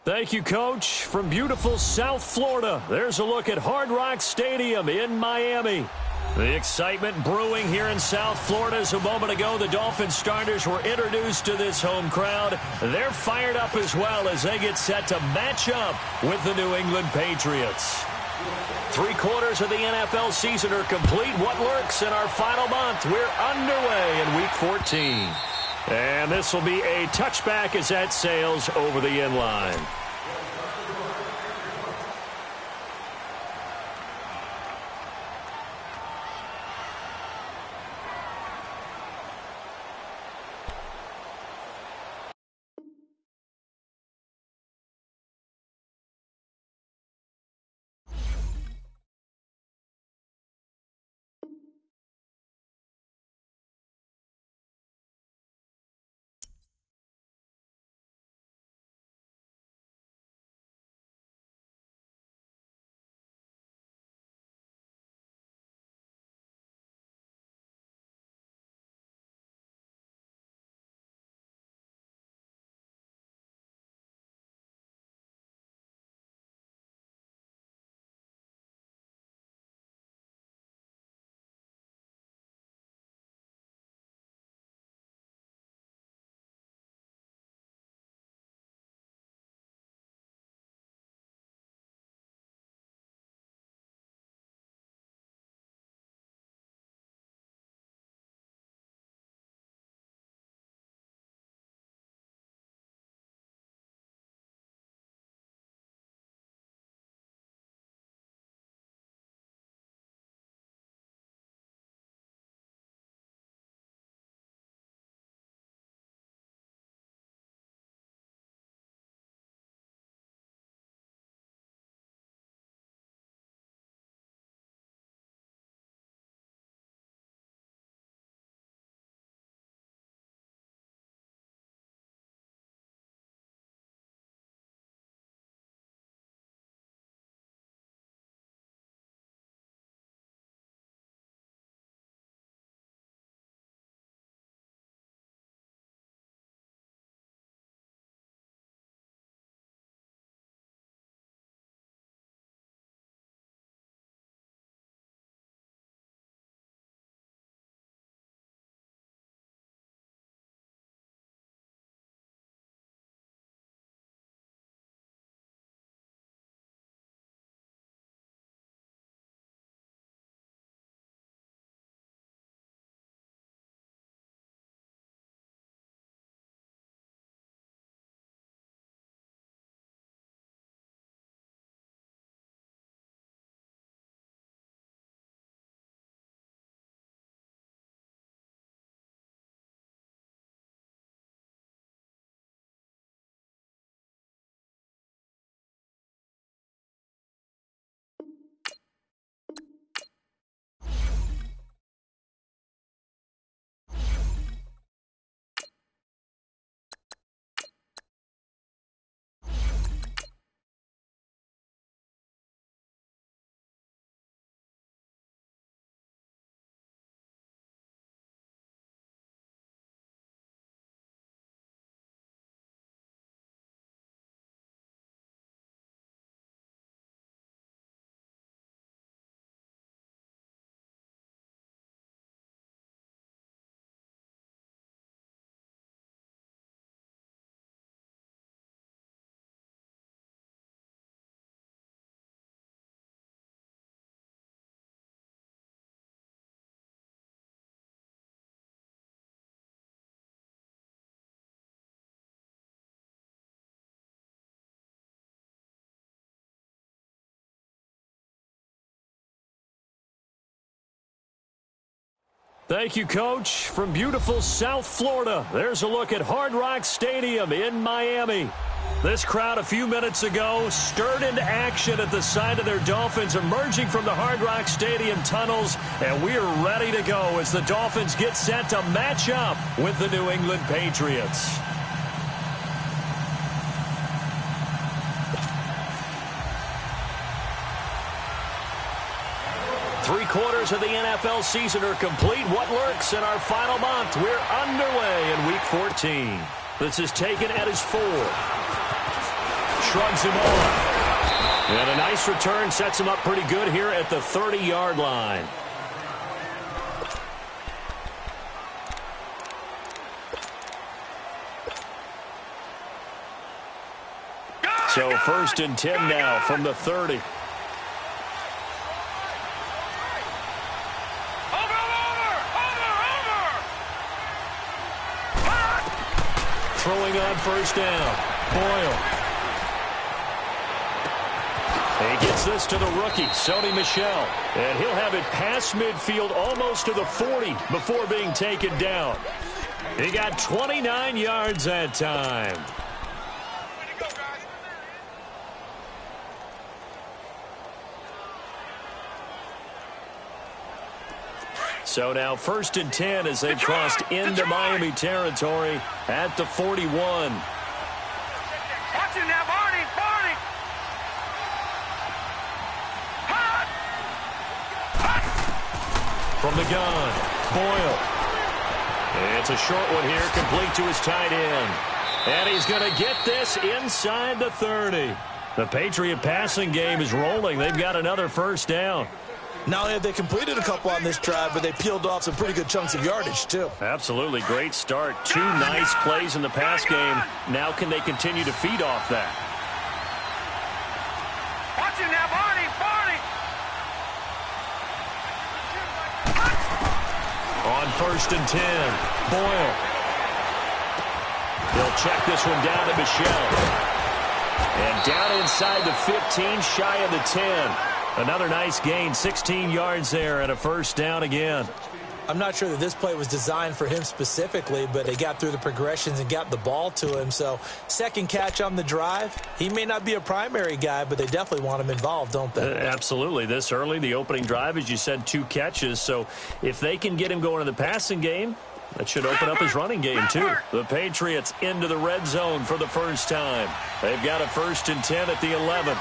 Thank you, Coach. From beautiful South Florida, there's a look at Hard Rock Stadium in Miami. The excitement brewing here in South Florida as a moment ago the Dolphins starters were introduced to this home crowd. They're fired up as well as they get set to match up with the New England Patriots. 3/4 of the NFL season are complete. What lurks in our final month? We're underway in Week 14. And this will be a touchback as that sails over the end line. Thank you, Coach. From beautiful South Florida, there's a look at Hard Rock Stadium in Miami. This crowd a few minutes ago stirred into action at the sight of their Dolphins emerging from the Hard Rock Stadium tunnels, and we are ready to go as the Dolphins get set to match up with the New England Patriots. Three-quarters of the NFL season are complete. What lurks in our final month? We're underway in Week 14. This is taken at his 4. Shrugs him off. And a nice return sets him up pretty good here at the 30-yard line. So 1st and 10 now from the 30. Throwing on 1st down. Boyle. He gets this to the rookie, Sony Michel. And he'll have it past midfield almost to the 40 before being taken down. He got 29 yards that time. So now 1st and 10 as they've crossed into Miami territory at the 41. Watch it now, Barney. From the gun, Boyle. It's a short one here, complete to his tight end. And he's going to get this inside the 30. The Patriot passing game is rolling. They've got another 1st down. Not only have they completed a couple on this drive, but they peeled off some pretty good chunks of yardage, too. Absolutely great start. 2 nice plays in the pass game. Now can they continue to feed off that? Watch it now, Barney. On 1st and 10, Boyle. He'll check this one down to Michel. And down inside the 15, shy of the 10. Another nice gain, 16 yards there and a 1st down again. I'm not sure that this play was designed for him specifically, but they got through the progressions and got the ball to him. So 2nd catch on the drive. He may not be a primary guy, but they definitely want him involved, don't they? Absolutely. This early, the opening drive, as you said, 2 catches. So if they can get him going in the passing game, that should open up his running game, too. The Patriots into the red zone for the first time. They've got a 1st and 10 at the 11.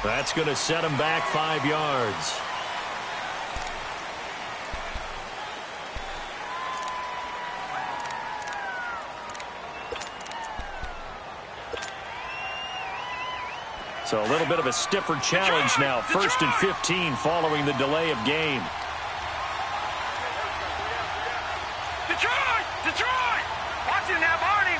That's going to set him back 5 yards. So a little bit of a stiffer challenge now. 1st and 15 following the delay of game. Detroit! Watch it now, Barney.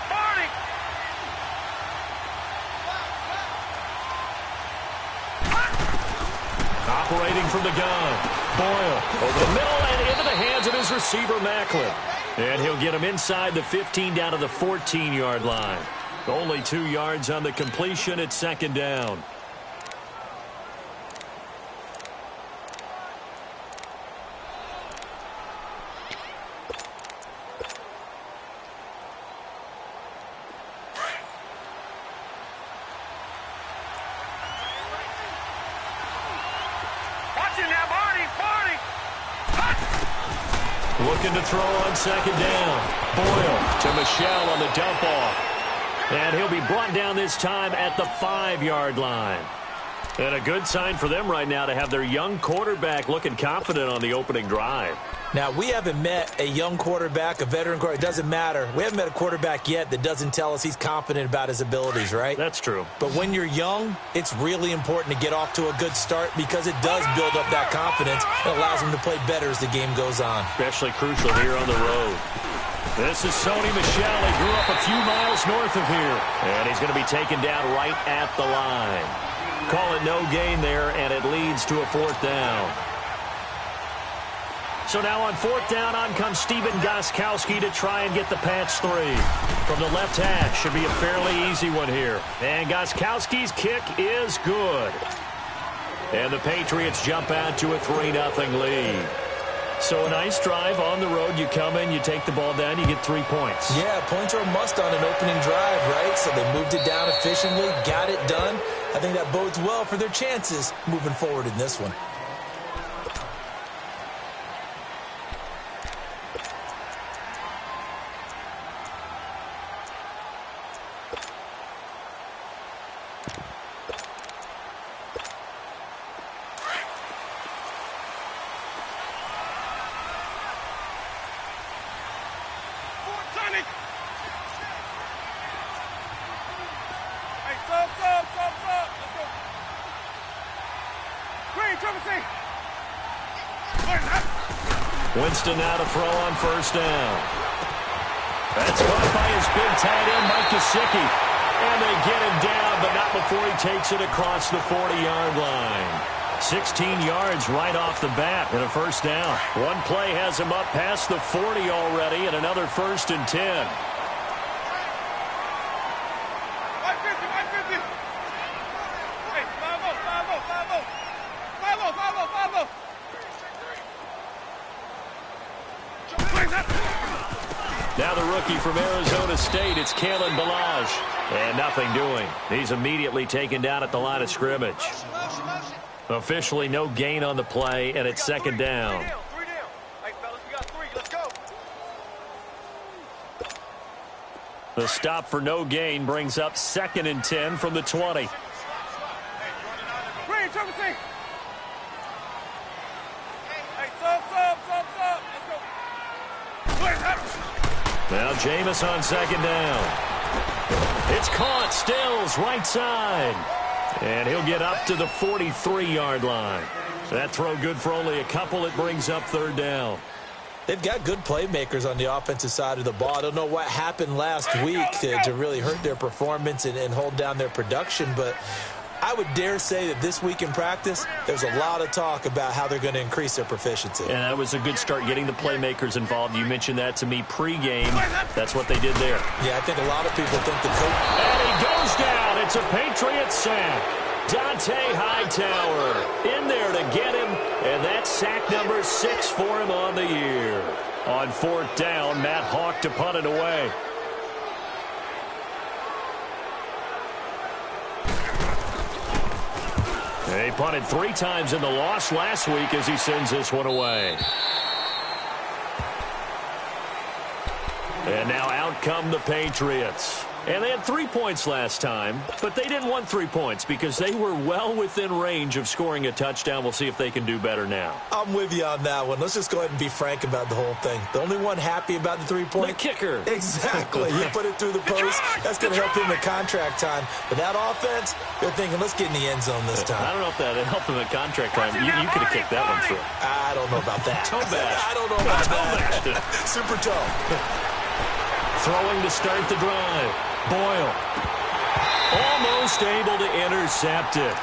Operating from the gun. Boyle over the middle and into the hands of his receiver, Macklin. And he'll get him inside the 15 down to the 14-yard line. Only 2 yards on the completion at 2nd down. Looking to throw on 2nd down. Boyle to Michel on the dump off. And he'll be brought down this time at the 5-yard line. And a good sign for them right now to have their young quarterback looking confident on the opening drive. Now, we haven't met a young quarterback, a veteran quarterback. It doesn't matter. We haven't met a quarterback yet that doesn't tell us he's confident about his abilities, right? That's true. But when you're young, it's really important to get off to a good start because it does build up that confidence. It allows him to play better as the game goes on. Especially crucial here on the road. This is Sony Michel. He grew up a few miles north of here. And he's going to be taken down right at the line. Call it no gain there, and it leads to a 4th down. So now on 4th down, on comes Stephen Gostkowski to try and get the Pats 3. From the left hash, should be a fairly easy one here. And Gostkowski's kick is good. And the Patriots jump out to a 3-0 lead. So a nice drive on the road. You come in, you take the ball down, you get 3 points. Yeah, points are a must on an opening drive, right? So they moved it down efficiently, got it done. I think that bodes well for their chances moving forward in this one. Hey, sub. Let's go. Green, triple C. Winston now to throw on first down. That's caught by his big tight end, Mike Gesicki. And they get him down, but not before he takes it across the 40-yard line. 16 yards right off the bat and a first down. One play has him up past the 40 already and another 1st and 10. 150. Hey, 5-0. Now the rookie from Arizona State, it's Kalen Ballage. And nothing doing. He's immediately taken down at the line of scrimmage. Officially no gain on the play, and it's 2nd down. 3 down. Hey, fellas, we got 3. Let's go. The stop for no gain brings up 2nd and 10 from the 20. Green, triple C. Hey, sub. Let's go. Now Jameis on 2nd down. It's caught. Stills right side. And he'll get up to the 43-yard line. That throw good for only a couple. It brings up 3rd down. They've got good playmakers on the offensive side of the ball. I don't know what happened last week to really hurt their performance and hold down their production, but I would dare say that this week in practice, there's a lot of talk about how they're going to increase their proficiency. And that was a good start, getting the playmakers involved. You mentioned that to me pregame. That's what they did there. Yeah, I think a lot of people think the coach... And he goes down. It's a Patriot sack. Dante Hightower in there to get him, and that's sack number 6 for him on the year. On 4th down, Matt Hawk to punt it away. He punted 3 times in the loss last week as he sends this one away. And now out come the Patriots. And they had 3 points last time, but they didn't want 3 points because they were well within range of scoring a touchdown. We'll see if they can do better now. I'm with you on that one. Let's just go ahead and be frank about the whole thing. The only one happy about the 3-point... The kicker. Exactly. He put it through the post. That's going to help him at contract time. But that offense, they're thinking, let's get in the end zone this time. I don't know if that helped him at contract time. You could have kicked that one through. I don't know about that. Toe bash. I don't know about that. Super toe. Throwing to start the drive. Boyle. Almost able to intercept it.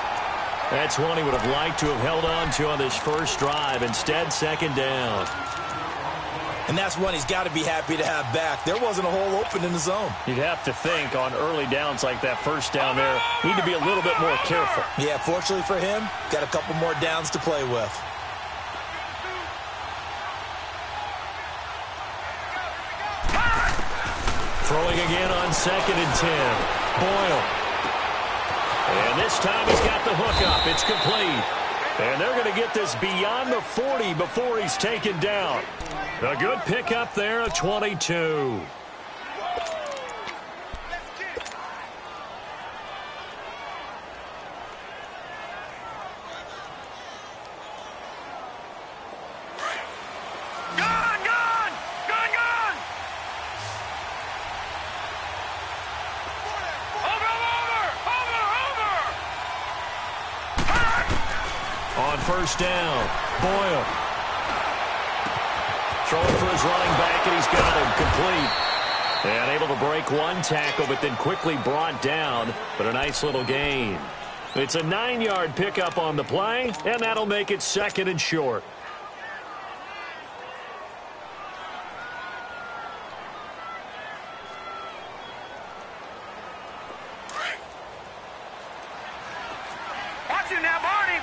That's one he would have liked to have held on to on this first drive. Instead, 2nd down. And that's one he's got to be happy to have back. There wasn't a hole open in the zone. You'd have to think on early downs like that first down there, need to be a little bit more careful. Yeah, fortunately for him, got a couple more downs to play with. Throwing again on 2nd and 10. Boyle. And this time he's got the hook up. It's complete. And they're going to get this beyond the 40 before he's taken down. A good pickup there at 22. First down. Boyle. Throwing for his running back, and he's got him complete. And able to break one tackle, but then quickly brought down. But a nice little gain. It's a 9-yard pickup on the play, and that'll make it 2nd and short. Watch him now, Barney.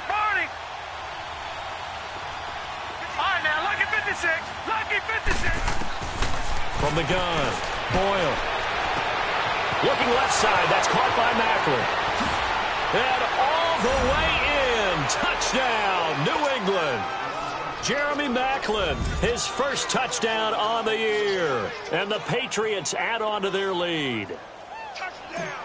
Lucky 56. Lucky 56. From the gun, Boyle. Looking left side. That's caught by Macklin. And all the way in. Touchdown, New England. Jeremy Macklin, his first touchdown on the year. And the Patriots add on to their lead.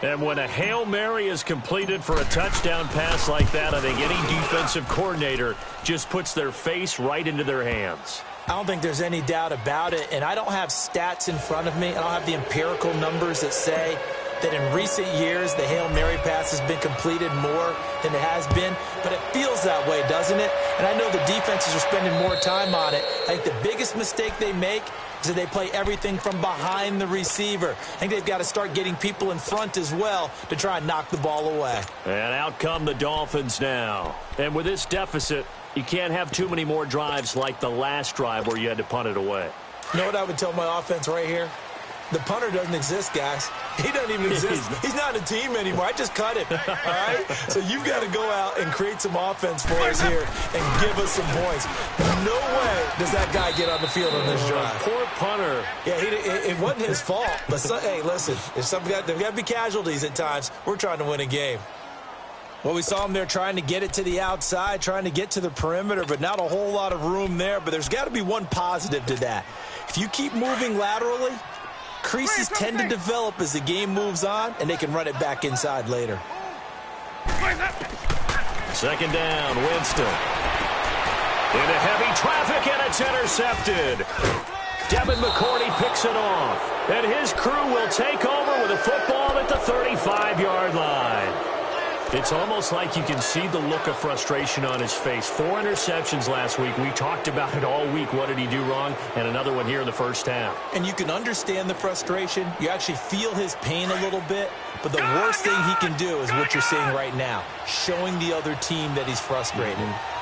And when a Hail Mary is completed for a touchdown pass like that, I think any defensive coordinator just puts their face right into their hands. I don't think there's any doubt about it, and I don't have stats in front of me. I don't have the empirical numbers that say that in recent years the Hail Mary pass has been completed more than it has been, but it feels that way, doesn't it? And I know the defenses are spending more time on it. I think the biggest mistake they make is that they play everything from behind the receiver. I think they've got to start getting people in front as well to try and knock the ball away. And out come the Dolphins now. And with this deficit, you can't have too many more drives like the last drive where you had to punt it away. You know what I would tell my offense right here? The punter doesn't exist, guys. He doesn't even exist. He's not a team anymore. I just cut him, all right? So you've got to go out and create some offense for us here and give us some points. No way does that guy get on the field on this drive. Poor punter. Yeah, it wasn't his fault. But, hey, listen, there's got to be casualties at times. We're trying to win a game. Well, we saw him there trying to get it to the outside, trying to get to the perimeter, but not a whole lot of room there. But there's got to be one positive to that. If you keep moving laterally, creases tend to develop as the game moves on, and they can run it back inside later. Second down, Winston. Into heavy traffic, and it's intercepted. Devin McCourty picks it off, and his crew will take over with a football at the 35-yard line. It's almost like you can see the look of frustration on his face. 4 interceptions last week. We talked about it all week. What did he do wrong? And another one here in the first half. And you can understand the frustration. You actually feel his pain a little bit. But the worst thing he can do is what you're seeing right now, showing the other team that he's frustrated.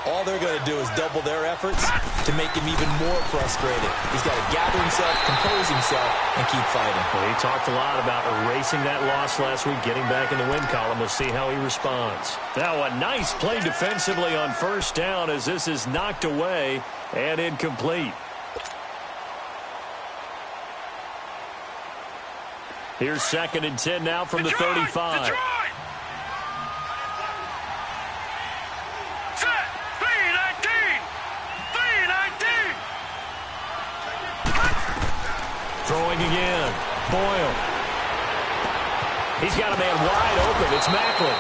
All they're going to do is double their efforts to make him even more frustrated. He's got to gather himself, compose himself, and keep fighting. Well, he talked a lot about erasing that loss last week, getting back in the win column. We'll see how he responds. Now, a nice play defensively on first down as this is knocked away and incomplete. Here's 2nd and 10 now from the 35. Throwing again. Boyle. He's got a man wide open. It's Macklin.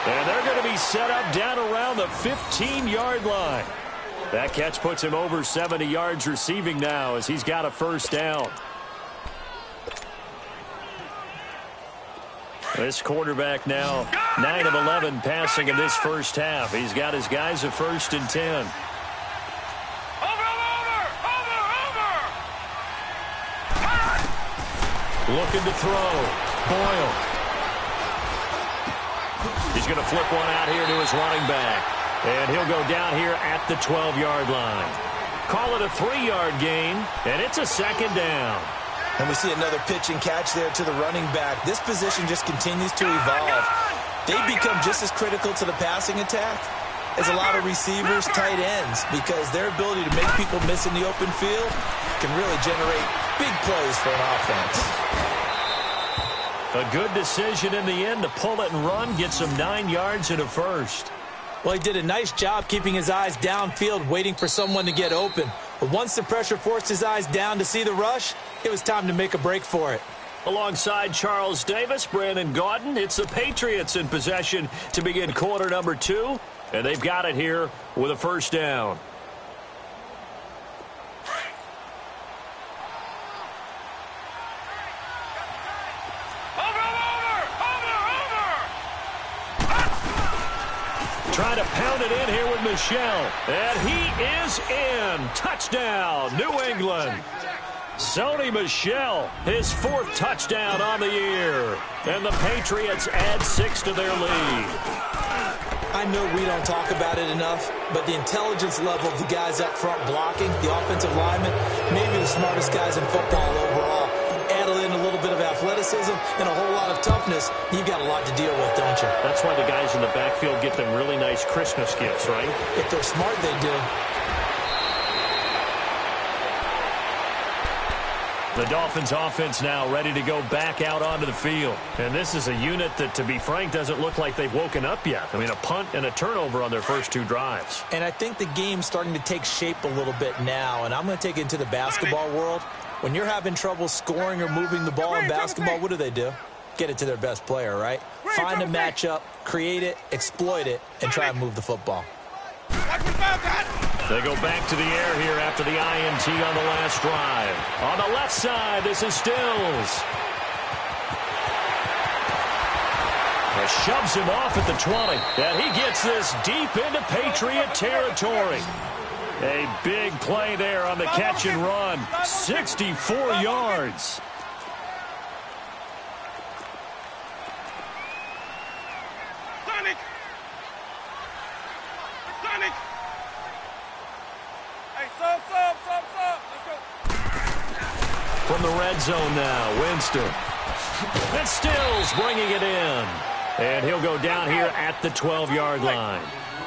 And they're going to be set up down around the 15-yard line. That catch puts him over 70 yards receiving now as he's got a first down. This quarterback now 9 of 11 passing in this first half. He's got his guys at 1st and 10. Looking to throw. Boyle. He's going to flip one out here to his running back. And he'll go down here at the 12-yard line. Call it a 3-yard gain, and it's a 2nd down. And we see another pitch and catch there to the running back. This position just continues to evolve. They become just as critical to the passing attack as a lot of receivers, tight ends, because their ability to make people miss in the open field can really generate big plays for an offense. A good decision in the end to pull it and run, get some 9 yards and a first. Well, he did a nice job keeping his eyes downfield, waiting for someone to get open. But once the pressure forced his eyes down to see the rush, it was time to make a break for it. Alongside Charles Davis, Brandon Gaudin, it's the Patriots in possession to begin quarter number 2. And they've got it here with a first down. Trying to pound it in here with Michel. And he is in. Touchdown, New England. Sony Michel, his 4th touchdown on the year. And the Patriots add 6 to their lead. I know we don't talk about it enough, but the intelligence level of the guys up front blocking, the offensive linemen, maybe the smartest guys in football overall. Add in a little bit of athleticism and a whole lot of toughness, you've got a lot to deal with, don't you? That's why the guys in the backfield get them really nice Christmas gifts, right? If they're smart, they do. The Dolphins offense now ready to go back out onto the field. And this is a unit that, to be frank, doesn't look like they've woken up yet. I mean, a punt and a turnover on their first 2 drives. And I think the game's starting to take shape a little bit now. And I'm going to take it into the basketball world. When you're having trouble scoring or moving the ball in basketball, what do? get it to their best player, right? Find a matchup, create it, exploit it, and try and move the football. They go back to the air here after the INT on the last drive. On the left side, this is Stills. Shoves him off at the 20. And he gets this deep into Patriot territory. A big play there on the catch and run. 64 yards. Sonic! Sonic! Hey, sub. Let's go. From the red zone now, Winston. And Stills bringing it in. And he'll go down here at the 12-yard line.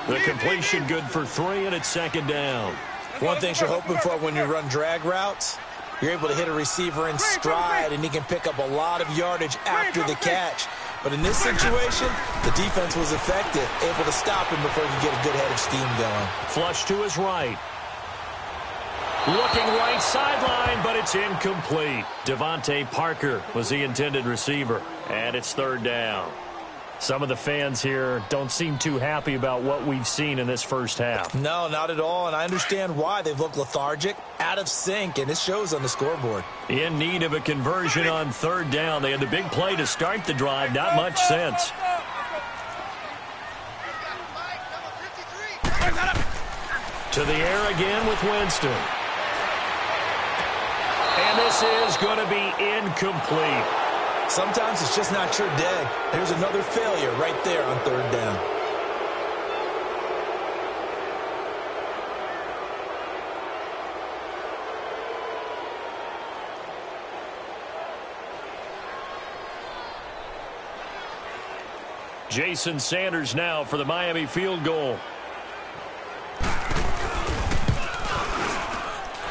The completion good for 3, and it's second down. One thing you're hoping for when you run drag routes, you're able to hit a receiver in stride, and he can pick up a lot of yardage after the catch. But in this situation, the defense was effective, able to stop him before he could get a good head of steam going. Flush to his right. Looking right sideline, but it's incomplete. Devontae Parker was the intended receiver, and it's third down. Some of the fans here don't seem too happy about what we've seen in this first half. No, not at all, and I understand why. They've looked lethargic, out of sync, and it shows on the scoreboard. In need of a conversion on third down. They had the big play to start the drive. Not much sense. To the air again with Winston. And this is going to be incomplete. Sometimes it's just not your day. There's another failure right there on third down. Jason Sanders now for the Miami field goal.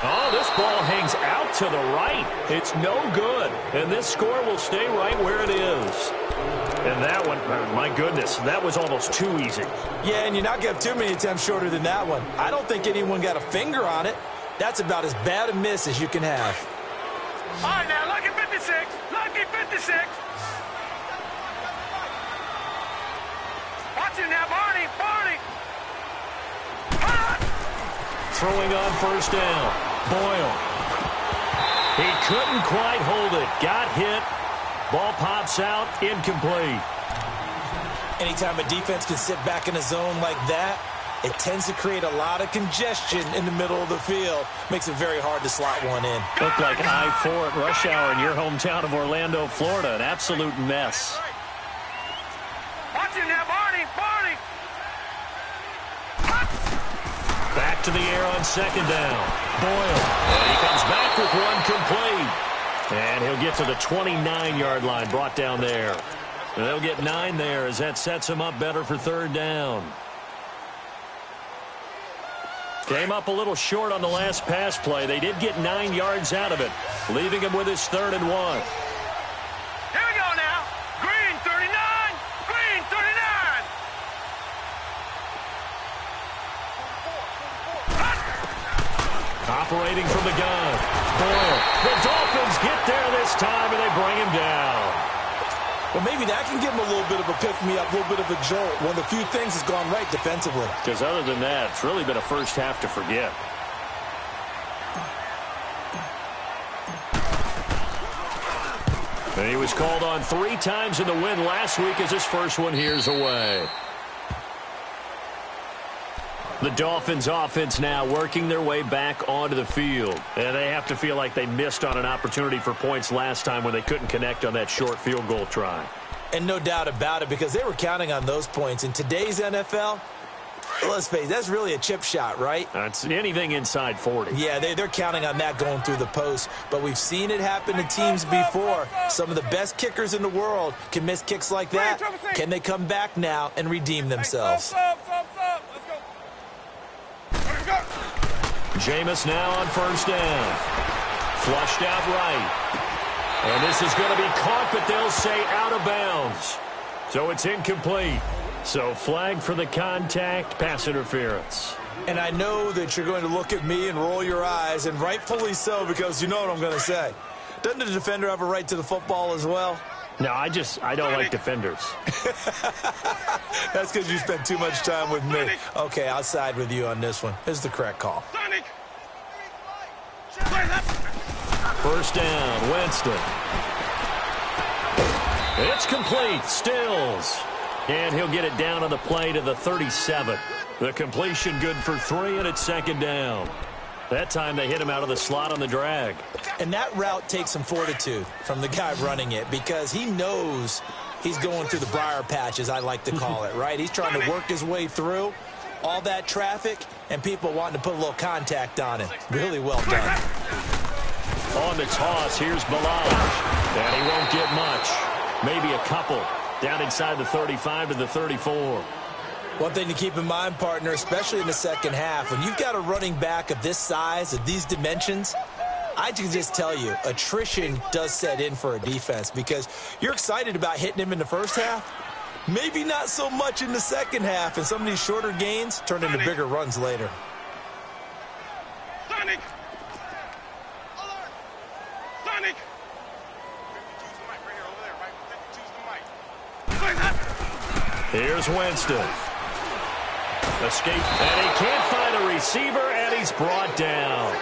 Oh, this ball hangs out to the right. It's no good. And this score will stay right where it is. And that one, my goodness, that was almost too easy. Yeah, and you're not going to have too many attempts shorter than that one. I don't think anyone got a finger on it. That's about as bad a miss as you can have. All right, now, lucky 56. Lucky 56. Watch it now, Barney. Throwing on first down. Boyle. He couldn't quite hold it. Got hit. Ball pops out. Incomplete. Anytime a defense can sit back in a zone like that, it tends to create a lot of congestion in the middle of the field. Makes it very hard to slot one in. Looked like I-4 at rush hour in your hometown of Orlando, Florida. An absolute mess. Watch it now, Barney. Back to the air on second down. Boyle. And he comes back with one complete. And he'll get to the 29-yard line, brought down there. And they'll get 9 there as that sets him up better for third down. Came up a little short on the last pass play. They did get 9 yards out of it, leaving him with his 3rd and 1. Here we go now. Green 39. Green 39. Operating from the gun. Boyle. The Dolphins get there this time, and they bring him down. Well, maybe that can give him a little bit of a pick-me-up, a little bit of a jolt. One of the few things has gone right defensively. Because other than that, it's really been a first half to forget. And he was called on 3 times in the win last week as his first one here's away. The Dolphins offense now working their way back onto the field. And they have to feel like they missed on an opportunity for points last time when they couldn't connect on that short field goal try. And no doubt about it, because they were counting on those points. In today's NFL, let's face it, that's really a chip shot, right? That's anything inside 40. Yeah, they're counting on that going through the post. But we've seen it happen to teams before. Some of the best kickers in the world can miss kicks like that. Can they come back now and redeem themselves? Jameis now on first down. Flushed out right. And this is going to be caught, but they'll say out of bounds. So it's incomplete. So flag for the contact, pass interference. And I know that you're going to look at me and roll your eyes, and rightfully so, because you know what I'm going to say. Doesn't the defender have a right to the football as well? No, I don't like defenders. That's because you spent too much time with me. Okay, I'll side with you on this one. This is the correct call. First down, Winston. It's complete, Stills. And he'll get it down on the play to the 37. The completion good for 3, and it's second down. That time they hit him out of the slot on the drag. And that route takes some fortitude from the guy running it because he knows he's going through the briar patch, as I like to call it, right? He's trying to work his way through all that traffic and people wanting to put a little contact on him. Really well done. On the toss, here's Balaj. And he won't get much. Maybe a couple. Down inside the 35 to the 34. One thing to keep in mind, partner, especially in the second half, when you've got a running back of this size, of these dimensions, I can just tell you, attrition does set in for a defense because you're excited about hitting him in the first half. Maybe not so much in the second half, and some of these shorter gains turn into bigger runs later. Sonic! Sonic! Here's Winston. Escape, and he can't find a receiver, and he's brought down.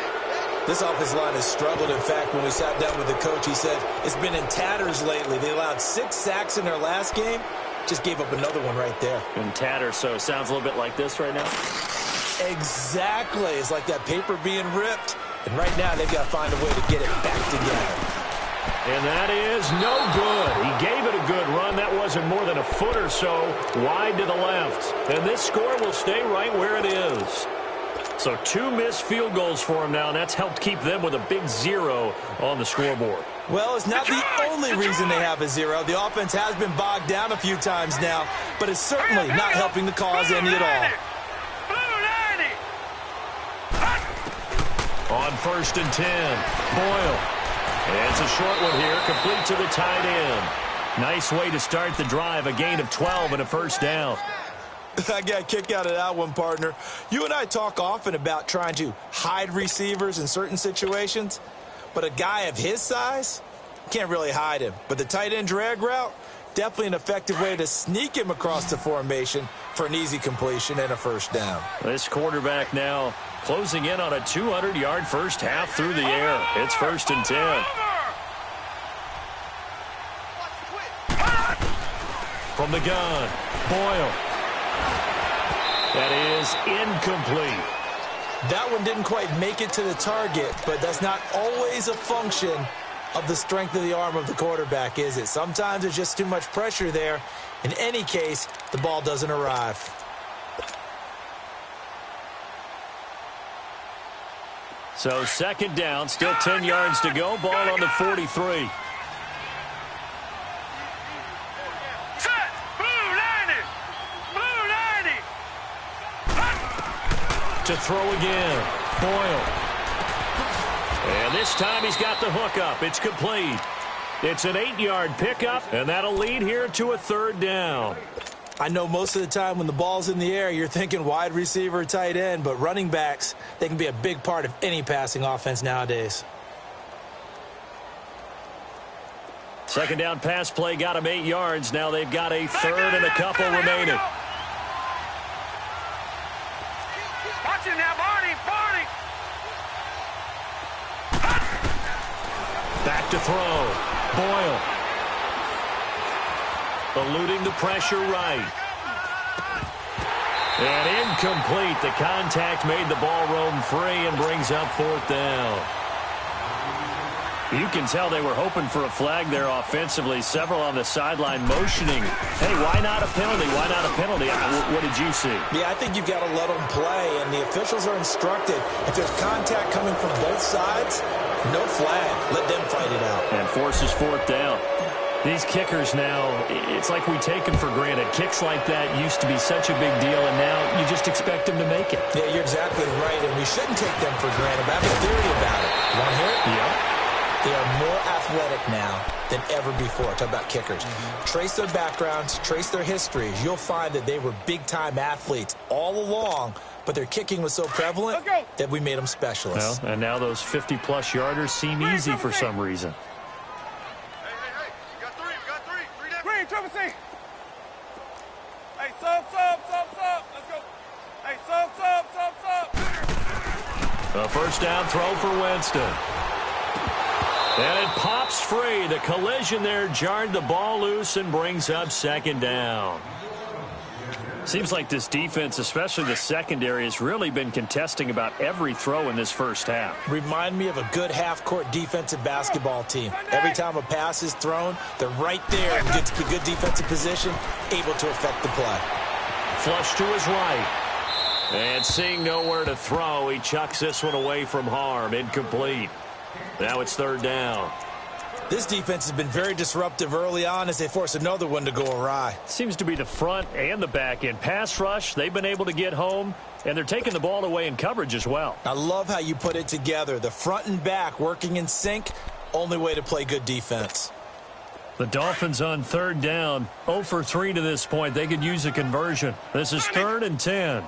This offensive line has struggled. In fact, when we sat down with the coach, he said it's been in tatters lately. They allowed 6 sacks in their last game. Just gave up another one right there. In tatters, so it sounds a little bit like this right now. Exactly. It's like that paper being ripped. And right now, they've got to find a way to get it back together. And that is no good. He gave it a good run. That wasn't more than a foot or so wide to the left. And this score will stay right where it is. So 2 missed field goals for him now, and that's helped keep them with a big 0 on the scoreboard. Well, it's not the only reason they have a 0. The offense has been bogged down a few times now, but it's certainly not helping the cause any at all. On 1st and 10, Boyle. And it's a short one here, complete to the tight end. Nice way to start the drive, a gain of 12 and a first down. I got a kick out of that one, partner. You and I talk often about trying to hide receivers in certain situations, but a guy of his size can't really hide him. But the tight end drag route, definitely an effective way to sneak him across the formation for an easy completion and a first down. This quarterback now closing in on a 200-yard first half through the air. It's 1st and 10. From the gun, Boyle. That is incomplete. That one didn't quite make it to the target, but that's not always a function of the strength of the arm of the quarterback, is it? Sometimes there's just too much pressure there. In any case, the ball doesn't arrive. So 2nd down, still 10 yards to go. Ball on the 43. To throw again, Boyle. And this time he's got the hook up. It's complete. It's an 8-yard pickup, and that'll lead here to a 3rd down. I know most of the time when the ball's in the air, you're thinking wide receiver, tight end, but running backs, they can be a big part of any passing offense nowadays. 2nd down pass play got him 8 yards. Now they've got a 3rd and a couple remaining. Watch it now, Barney! Back to throw. Boyle. Eluding the pressure right. And incomplete. The contact made the ball roam free and brings up 4th down. You can tell they were hoping for a flag there offensively. Several on the sideline motioning. Hey, why not a penalty? Why not a penalty? What did you see? Yeah, I think you've got to let them play, and the officials are instructed. If there's contact coming from both sides, no flag. Let them fight it out. And forces 4th down. These kickers now, it's like we take them for granted. Kicks like that used to be such a big deal, and now you just expect them to make it. Yeah, you're exactly right, and we shouldn't take them for granted. But I have a theory about it. You want to hear it? Yeah. They are more athletic now than ever before. Talk about kickers. Trace their backgrounds, trace their histories. You'll find that they were big-time athletes all along, but their kicking was so prevalent that we made them specialists. Well, and now those 50-plus yarders seem easy for some reason. Hey, you got 3, first down throw for Winston. And it pops free. The collision there jarred the ball loose and brings up second down. Seems like this defense, especially the secondary, has really been contesting about every throw in this first half. Remind me of a good half-court defensive basketball team. Every time a pass is thrown, they're right there and gets a good defensive position, able to affect the play. Flush to his right. And seeing nowhere to throw, he chucks this one away from harm. Incomplete. Now it's third down. This defense has been very disruptive early on as they force another one to go awry. Seems to be the front and the back end. Pass rush, they've been able to get home, and they're taking the ball away in coverage as well. I love how you put it together. The front and back working in sync, only way to play good defense. The Dolphins on third down, 0 for 3 to this point. They could use a conversion. This is 3rd and 10.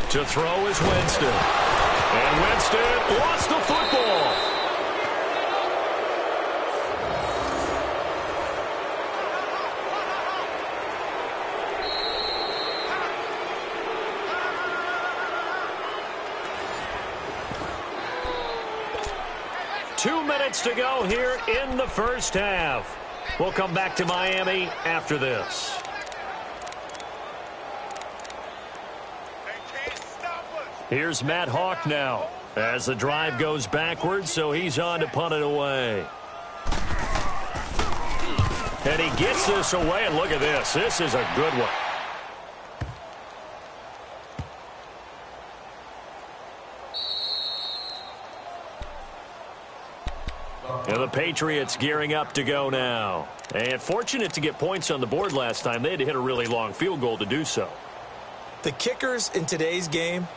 To throw is Winston. And Winston lost the football. Two minutes to go here in the first half. We'll come back to Miami after this. Here's Matt Hawk now as the drive goes backwards, so he's on to punt it away. And he gets this away, and look at this. This is a good one. And the Patriots gearing up to go now. And fortunate to get points on the board last time. They had to hit a really long field goal to do so. The kickers in today's game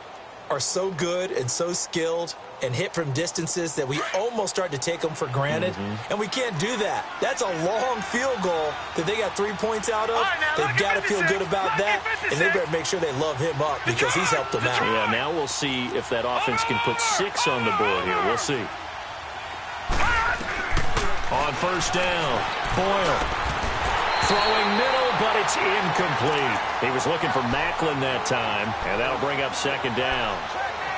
are so good and so skilled and hit from distances that we almost start to take them for granted, and we can't do that. That's a long field goal that they got 3 points out of. They've got to feel good about that, and they better make sure they love him up because he's helped them out. Yeah, now we'll see if that offense can put 6 on the board here. We'll see. On first down, Boyle. Throwing middle, but it's incomplete. He was looking for Macklin that time, and that'll bring up second down.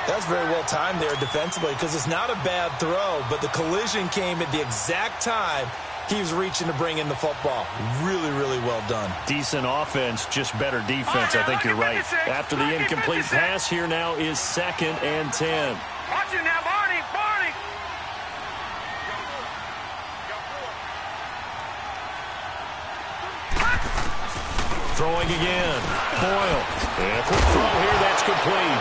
That's very well timed there defensively because it's not a bad throw, but the collision came at the exact time he was reaching to bring in the football. Really, really well done. Decent offense, just better defense. I think you're right. After the incomplete pass, here now is 2nd and 10. Watch it now, Barney. Throwing again. Boyle. And a quick throw here. That's complete.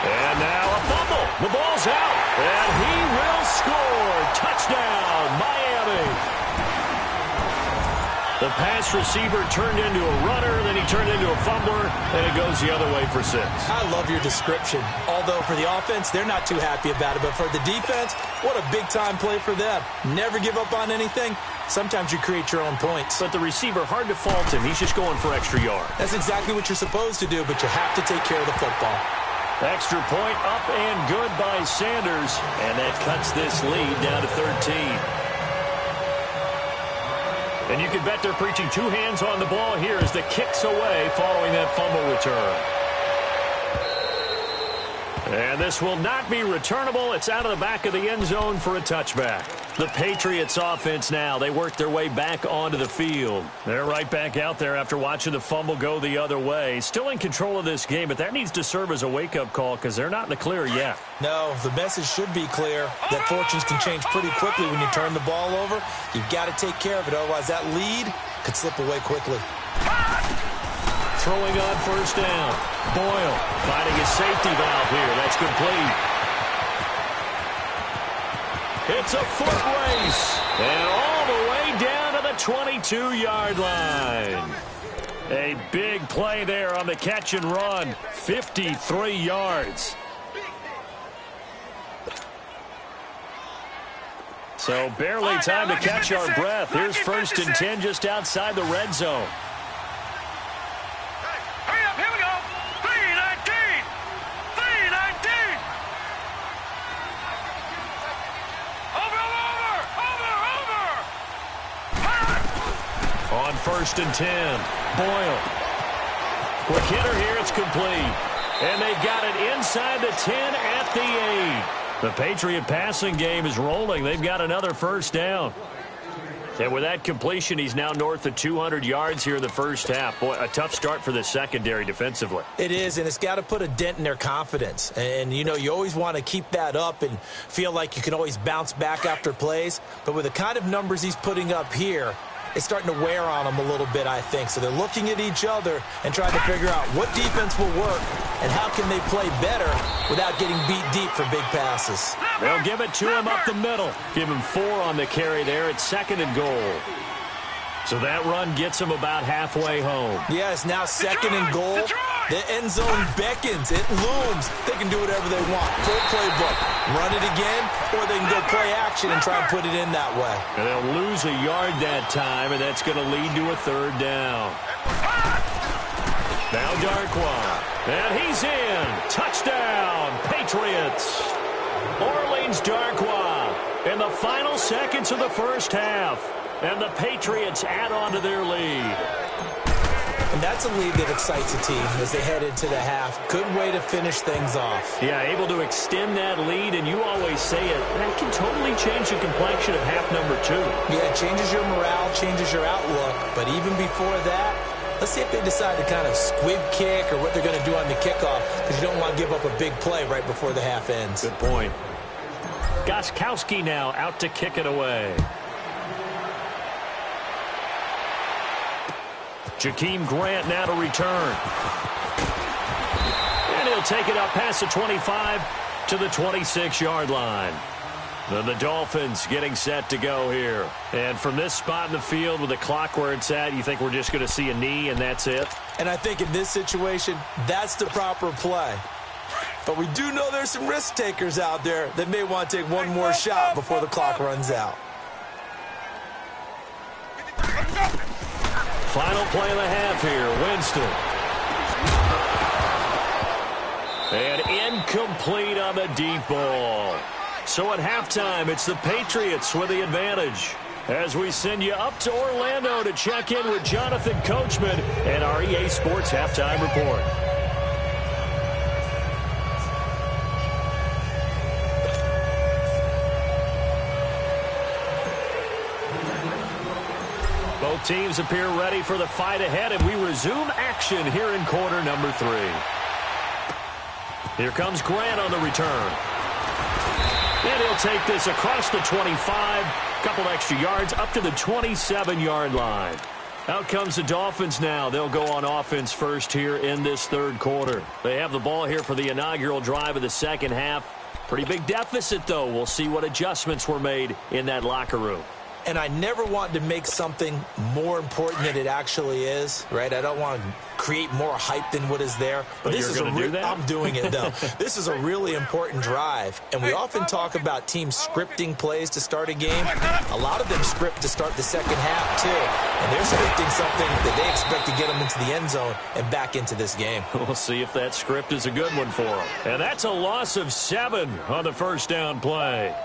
And now a fumble. The ball's out. And he will score. Touchdown, Miami. The pass receiver turned into a runner, then he turned into a fumbler, and it goes the other way for 6. I love your description. Although for the offense, they're not too happy about it. But for the defense, what a big-time play for them. Never give up on anything. Sometimes you create your own points. But the receiver, hard to fault him. He's just going for extra yard. That's exactly what you're supposed to do, but you have to take care of the football. Extra point up and good by Sanders. And that cuts this lead down to 13. And you can bet they're preaching 2 hands on the ball here as the kick's away following that fumble return. And this will not be returnable. It's out of the back of the end zone for a touchback. The Patriots offense now, they work their way back onto the field. They're right back out there after watching the fumble go the other way. Still in control of this game, but that needs to serve as a wake-up call because they're not in the clear yet. No, the message should be clear that fortunes can change pretty quickly when you turn the ball over. You've got to take care of it, otherwise that lead could slip away quickly. Throwing on first down. Boyle finding his safety valve here. That's complete. It's a foot race. And all the way down to the 22-yard line. A big play there on the catch and run. 53 yards. So barely time to catch our breath. Here's 1st and 10 just outside the red zone. Hurry up, here we go. 319. 319. Over. 1st and 10. Boyle. Quick hitter here. It's complete. And they've got it inside the 10 at the 8. The Patriot passing game is rolling. They've got another first down. And with that completion, he's now north of 200 yards here in the first half. Boy, a tough start for the secondary defensively. It is, and it's got to put a dent in their confidence. And, you know, you always want to keep that up and feel like you can always bounce back after plays. But with the kind of numbers he's putting up here, it's starting to wear on them a little bit, I think. So they're looking at each other and trying to figure out what defense will work and how can they play better without getting beat deep for big passes. They'll give it to him up the middle. Give him 4 on the carry there at 2nd and goal. So that run gets him about halfway home. Yes, now 2nd and goal. The end zone beckons. It looms. They can do whatever they want. Full playbook. Run it again, or they can go play action and try and put it in that way. And they'll lose a yard that time, and that's going to lead to a 3rd down. Now Darkwa. And he's in. Touchdown, Patriots. Orleans Darkwa in the final seconds of the first half. And the Patriots add on to their lead. And that's a lead that excites a team as they head into the half. Good way to finish things off. Yeah, able to extend that lead, and you always say it, that can totally change the complexion of half number 2. Yeah, it changes your morale, changes your outlook. But even before that, let's see if they decide to kind of squib kick or what they're going to do on the kickoff, because you don't want to give up a big play right before the half ends. Good point. Gostkowski now out to kick it away. Jakeem Grant now to return. And he'll take it up past the 25 to the 26-yard line. Then the Dolphins getting set to go here. And from this spot in the field with the clock where it's at, you think we're just going to see a knee and that's it? And I think in this situation, that's the proper play. But we do know there's some risk takers out there that may want to take one more shot before the clock runs out. Final play of the half here, Winston. And incomplete on the deep ball. So at halftime, it's the Patriots with the advantage. As we send you up to Orlando to check in with Jonathan Coachman and our EA Sports Halftime Report. Both teams appear ready for the fight ahead, and we resume action here in quarter number 3. Here comes Grant on the return. And he'll take this across the 25, couple extra yards up to the 27-yard line. Out comes the Dolphins now. They'll go on offense first here in this 3rd quarter. They have the ball here for the inaugural drive of the second half. Pretty big deficit, though. We'll see what adjustments were made in that locker room. And I never want to make something more important than it actually is, right? I don't want to create more hype than what is there. But this is going to do that? I'm doing it, though. This is a really important drive. And we often talk about teams scripting plays to start a game. A lot of them script to start the second half, too. And they're scripting something that they expect to get them into the end zone and back into this game. We'll see if that script is a good one for them. And that's a loss of 7 on the first down play.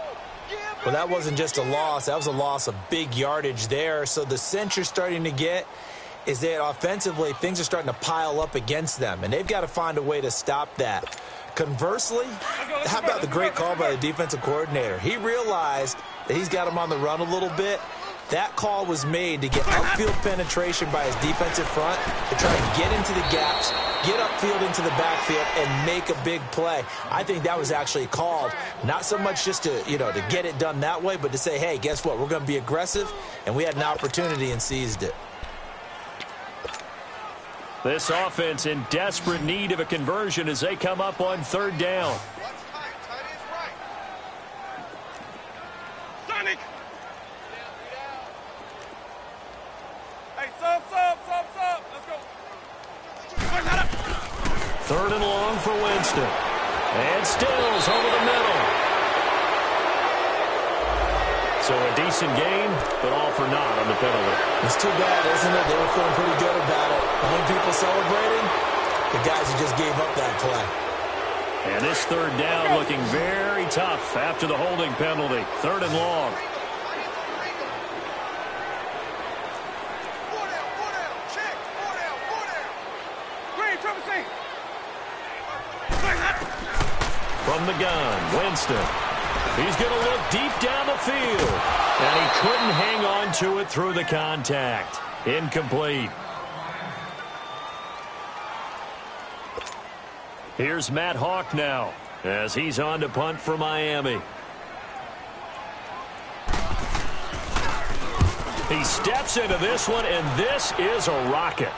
Well, that wasn't just a loss. That was a loss of big yardage there. So the sense you're starting to get is that offensively, things are starting to pile up against them, and they've got to find a way to stop that. Conversely, how about the great call by the defensive coordinator? He realized that he's got him on the run a little bit. That call was made to get upfield penetration by his defensive front to try and get into the gaps, get upfield into the backfield, and make a big play. I think that was actually called, not so much just to, to get it done that way, but to say, hey, guess what? We're going to be aggressive, and we had an opportunity and seized it. This offense in desperate need of a conversion as they come up on 3rd down. Sonic! Hey, sub. Let's go. 3rd and long for Winston. And Stills over the middle. So a decent game, but all for naught on the penalty. It's too bad, isn't it? They were feeling pretty good about it. And when people celebrating, the guys who just gave up that play. And this 3rd down looking very tough after the holding penalty. 3rd and long. From the gun, Winston. He's going to look deep down the field. And he couldn't hang on to it through the contact. Incomplete. Here's Matt Hawk now as he's on to punt for Miami. He steps into this one, and this is a rocket.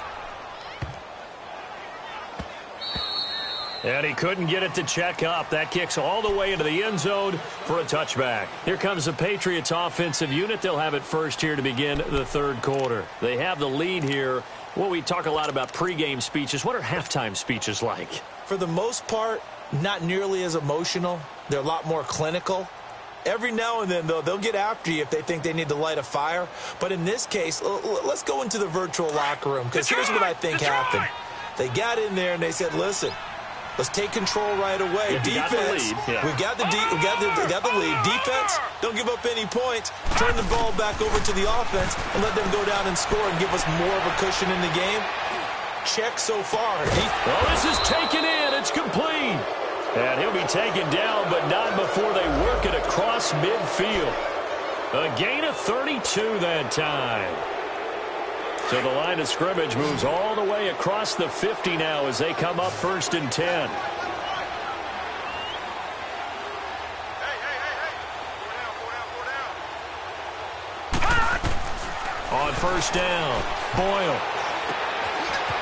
And he couldn't get it to check up. That kicks all the way into the end zone for a touchback. Here comes the Patriots offensive unit. They'll have it first here to begin the third quarter. They have the lead here. Well, we talk a lot about pregame speeches. What are halftime speeches like? For the most part, not nearly as emotional. They're a lot more clinical. Every now and then, though, they'll get after you if they think they need to light a fire. But in this case, let's go into the virtual locker room, because here's what I think happened. They got in there and they said, listen, let's take control right away. Defense, we got the lead. Defense, don't give up any points. Turn the ball back over to the offense and let them go down and score and give us more of a cushion in the game. Check so far. Well, this is taken in. It's complete. And he'll be taken down, but not before they work it across midfield. A gain of 32 that time. So the line of scrimmage moves all the way across the 50 now as they come up 1st and 10. On 1st down, Boyle.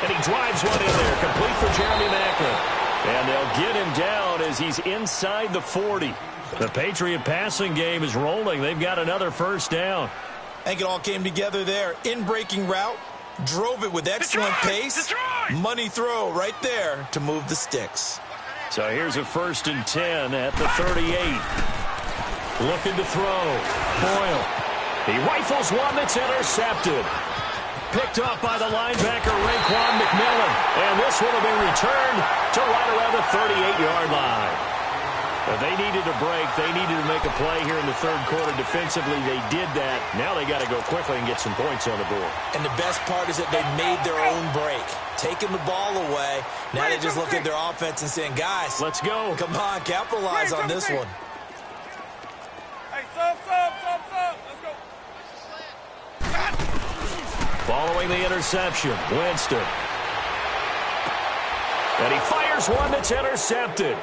And he drives one in there, complete for Jeremy Maclin. And they'll get him down as he's inside the 40. The Patriot passing game is rolling. They've got another 1st down. I think it all came together there. In-breaking route, drove it with excellent pace. Money throw right there to move the sticks. So here's a 1st and 10 at the 38. Looking to throw. Boyle. He rifles one that's intercepted. Picked off by the linebacker, Raekwon McMillan. And this one will be returned to right around the 38-yard line. But they needed a break. They needed to make a play here in the third quarter defensively. They did that. Now they got to go quickly and get some points on the board. And the best part is that they made their own break. Taking the ball away. Now they just look at their offense and saying, guys, let's go. Come on, capitalize on this one. Hey, sub. Let's go. Following the interception, Winston. And he fires one that's intercepted.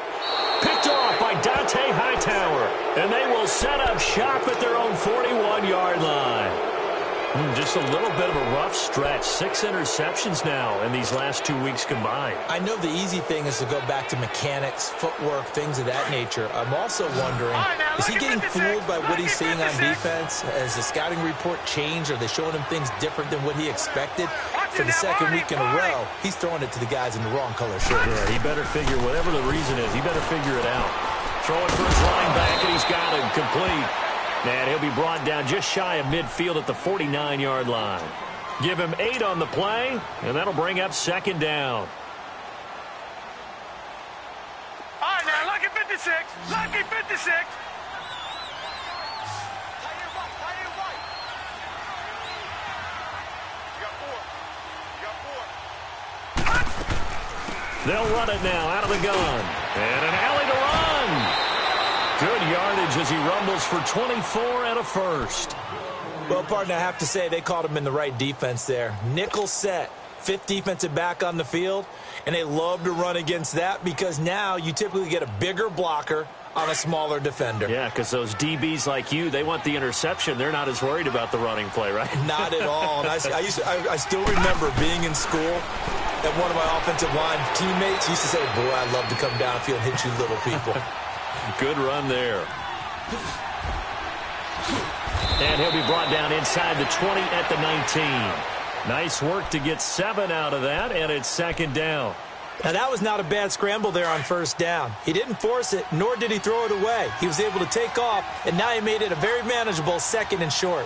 Picked off by Dante Hightower. And they will set up shop at their own 41-yard line. Just a little bit of a rough stretch. 6 interceptions now in these last 2 weeks combined. I know the easy thing is to go back to mechanics, footwork, things of that nature. I'm also wondering, is he getting fooled by what he's seeing on defense? Has the scouting report changed? Are they showing him things different than what he expected? For the second week in a row, he's throwing it to the guys in the wrong color shirt. Yeah, he better figure, whatever the reason is, he better figure it out. Throwing for his line back, and he's got him complete. And he'll be brought down just shy of midfield at the 49-yard line. Give him 8 on the play, and that'll bring up 2nd down. All right, now, lucky 56. Lucky 56. They'll run it now out of the gun. And an alley to run. Good yardage as he rumbles for 24 and a 1st. Well, partner, I have to say they caught him in the right defense there. Nickel set, 5th defensive back on the field, and they love to run against that because now you typically get a bigger blocker on a smaller defender. Yeah, because those DBs like you, they want the interception. They're not as worried about the running play, right? Not at all. And I still remember being in school, and one of my offensive line teammates used to say, boy, I'd love to come downfield and hit you little people. Good run there. And he'll be brought down inside the 20 at the 19. Nice work to get 7 out of that, and it's 2nd down. Now, that was not a bad scramble there on 1st down. He didn't force it, nor did he throw it away. He was able to take off, and now he made it a very manageable 2nd and short.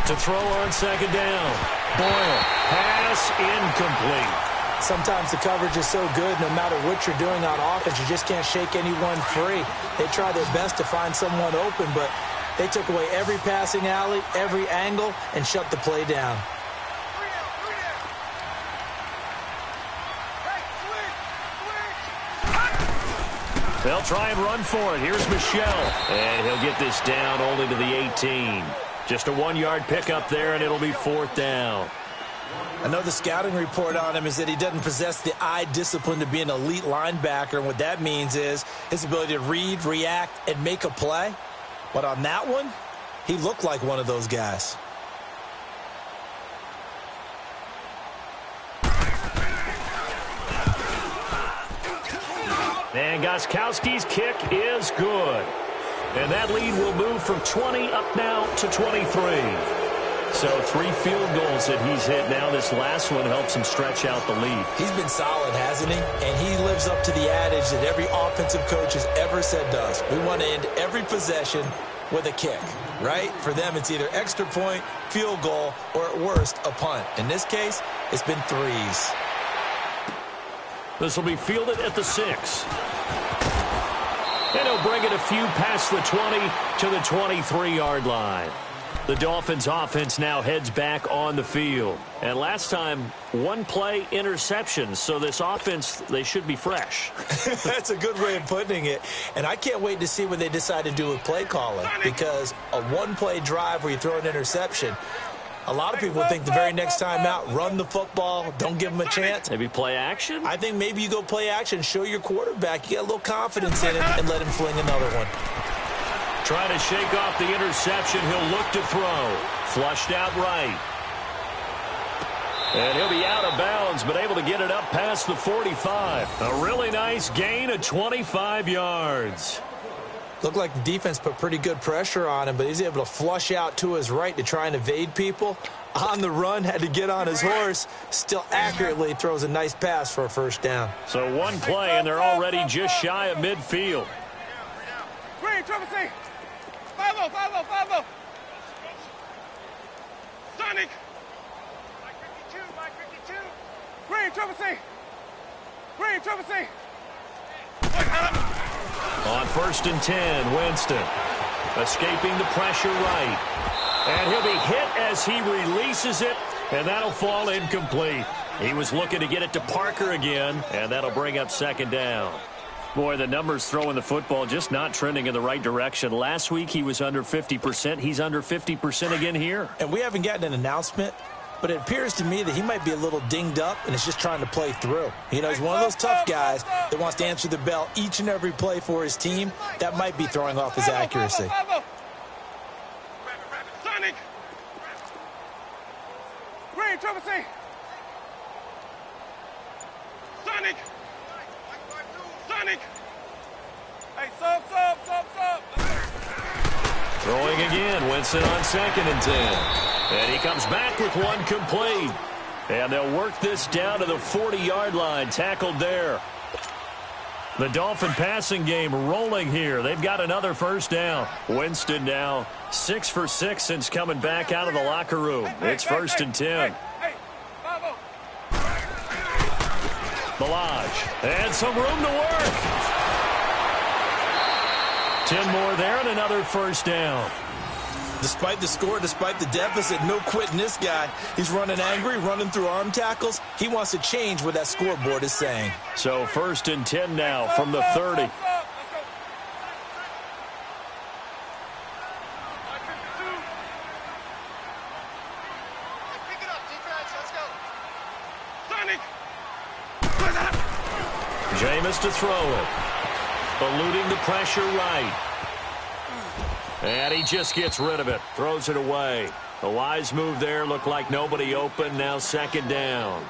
To throw on 2nd down. Boyle. Pass incomplete. Sometimes the coverage is so good, no matter what you're doing on offense, you just can't shake anyone free. They try their best to find someone open, but they took away every passing alley, every angle, and shut the play down. They'll try and run for it. Here's Michelle. And he'll get this down only to the 18. Just a 1-yard pickup there, and it'll be 4th down. I know the scouting report on him is that he doesn't possess the eye discipline to be an elite linebacker. And what that means is his ability to read, react, and make a play. But on that one, he looked like one of those guys. And Gostkowski's kick is good. And that lead will move from 20 up now to 23. So 3 field goals that he's hit now. This last one helps him stretch out the lead. He's been solid, hasn't he? And he lives up to the adage that every offensive coach has ever said to us. We want to end every possession with a kick, right? For them, it's either extra point, field goal, or at worst, a punt. In this case, it's been 3s. This will be fielded at the 6. And he'll bring it a few past the 20 to the 23-yard line. The Dolphins offense now heads back on the field. And last time, 1-play interception. So this offense, they should be fresh. That's a good way of putting it. And I can't wait to see what they decide to do with play calling. Because a 1-play drive where you throw an interception, a lot of people think the very next time out, run the football, don't give them a chance. Maybe play action? I think maybe you go play action, show your quarterback. You get a little confidence in him and let him fling another one. Trying to shake off the interception. He'll look to throw. Flushed out right. And he'll be out of bounds, but able to get it up past the 45. A really nice gain of 25 yards. Looked like the defense put pretty good pressure on him, but he's able to flush out to his right to try and evade people. On the run, had to get on his horse. Still accurately throws a nice pass for a 1st down. So 1 play, and they're already just shy of midfield. Green, triple C. 5-0, 5-0, 5-0. Sonic. Mike 52, Mike 52. Green, triple C. Green, triple C. On 1st and 10, Winston escaping the pressure right. And he'll be hit as he releases it, and that'll fall incomplete. He was looking to get it to Parker again, and that'll bring up 2nd down. Boy, the numbers throwing the football just not trending in the right direction. Last week he was under 50%. He's under 50% again here. And we haven't gotten an announcement, but it appears to me that he might be a little dinged up and is just trying to play through. You know, he's one of those tough guys that wants to answer the bell each and every play for his team. That might be throwing off his accuracy. Sonic. Green, triple C. Sonic. Sonic. Hey, sub. Throwing again, Winston on 2nd and 10. And he comes back with 1 complete. And they'll work this down to the 40-yard line, tackled there. The Dolphin passing game rolling here. They've got another 1st down. Winston now 6 for 6 since coming back out of the locker room. It's 1st and 10. Balaj, and some room to work. 10 more there and another 1st down. Despite the score, despite the deficit, no quitting this guy. He's running angry, running through arm tackles. He wants to change what that scoreboard is saying. So 1st and 10 now from the 30. Jameis to throw it. Eluding the pressure right. And he just gets rid of it. Throws it away. A wise move there. Looked like nobody open. Now 2nd down.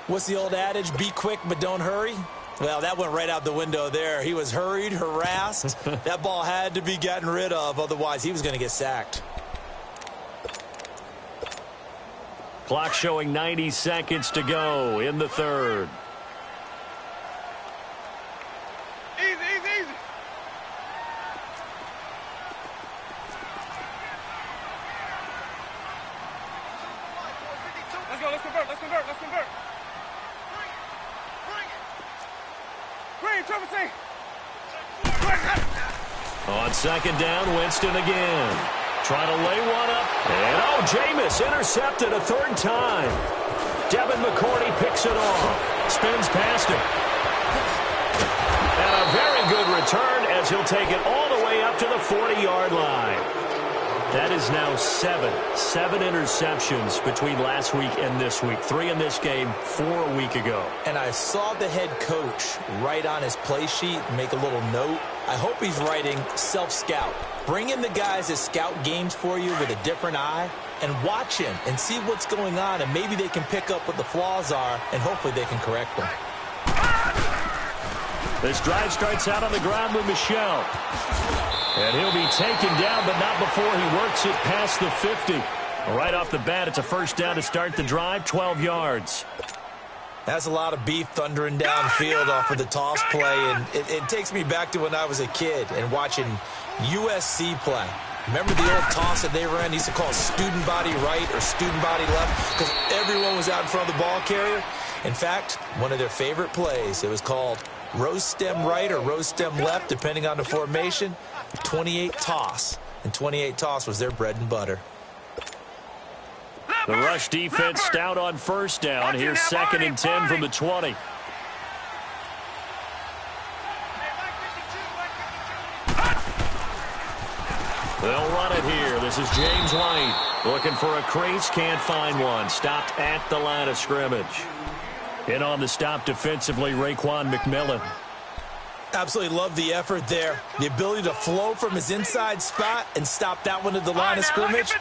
What's the old adage? Be quick, but don't hurry. Well, that went right out the window there. He was hurried, harassed. That ball had to be gotten rid of. Otherwise, he was going to get sacked. Clock showing 90 seconds to go in the 3rd. Easy. Let's convert. Green, triple C. On 2nd down, Winston again. Trying to lay one up. And, Jameis intercepted a 3rd time. Devin McCourty picks it off. Spins past him. And a very Very good return as he'll take it all the way up to the 40-yard line. That is now seven interceptions between last week and this week. 3 in this game, 4 a week ago. And I saw the head coach write on his play sheet, make a little note. I hope he's writing self-scout. Bring in the guys that scout games for you with a different eye and watch him and see what's going on, and maybe they can pick up what the flaws are, and hopefully they can correct them. This drive starts out on the ground with Michel. And he'll be taken down, but not before he works it past the 50. Right off the bat, it's a first down to start the drive, 12 yards. That's a lot of beef thundering downfield off of the toss play, and it takes me back to when I was a kid and watching USC play. Remember the old toss that they ran? They used to call it student body right or student body left because everyone was out in front of the ball carrier. In fact, one of their favorite plays, it was called rose stem right or rose stem left, depending on the formation. 28 toss, and 28 toss was their bread and butter. The rush defense stout on first down. Here's 2nd and 10 from the 20. They'll run it here. This is James White looking for a crease, can't find one. Stopped at the line of scrimmage. In on the stop defensively, Raekwon McMillan. Absolutely love the effort there. The ability to flow from his inside spot and stop that one at the line of scrimmage.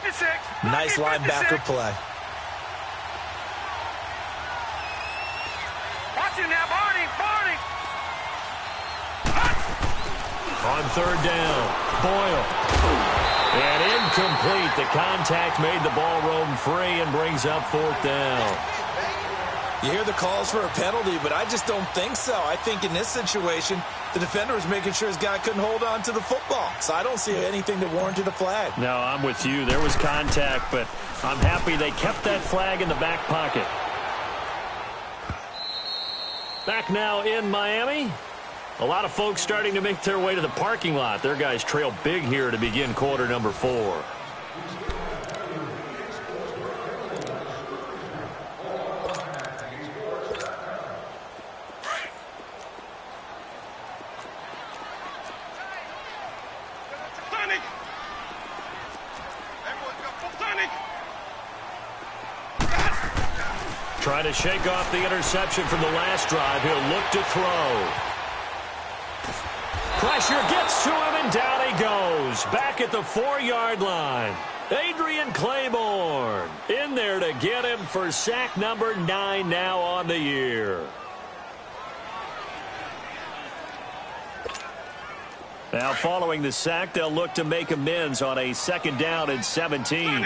Nice linebacker play. Watch it now, Barney. On 3rd down, Boyle. And incomplete. The contact made the ball roam free and brings up 4th down. You hear the calls for a penalty, but I just don't think so. I think in this situation, the defender was making sure his guy couldn't hold on to the football. So I don't see anything that warranted a flag. No, I'm with you. There was contact, but I'm happy they kept that flag in the back pocket. Back now in Miami. A lot of folks starting to make their way to the parking lot. Their guys trail big here to begin quarter number 4. Trying to shake off the interception from the last drive. He'll look to throw. Pressure gets to him, and down he goes. Back at the 4-yard line. Adrian Claiborne in there to get him for sack number 9 now on the year. Now following the sack, they'll look to make amends on a 2nd down and 17.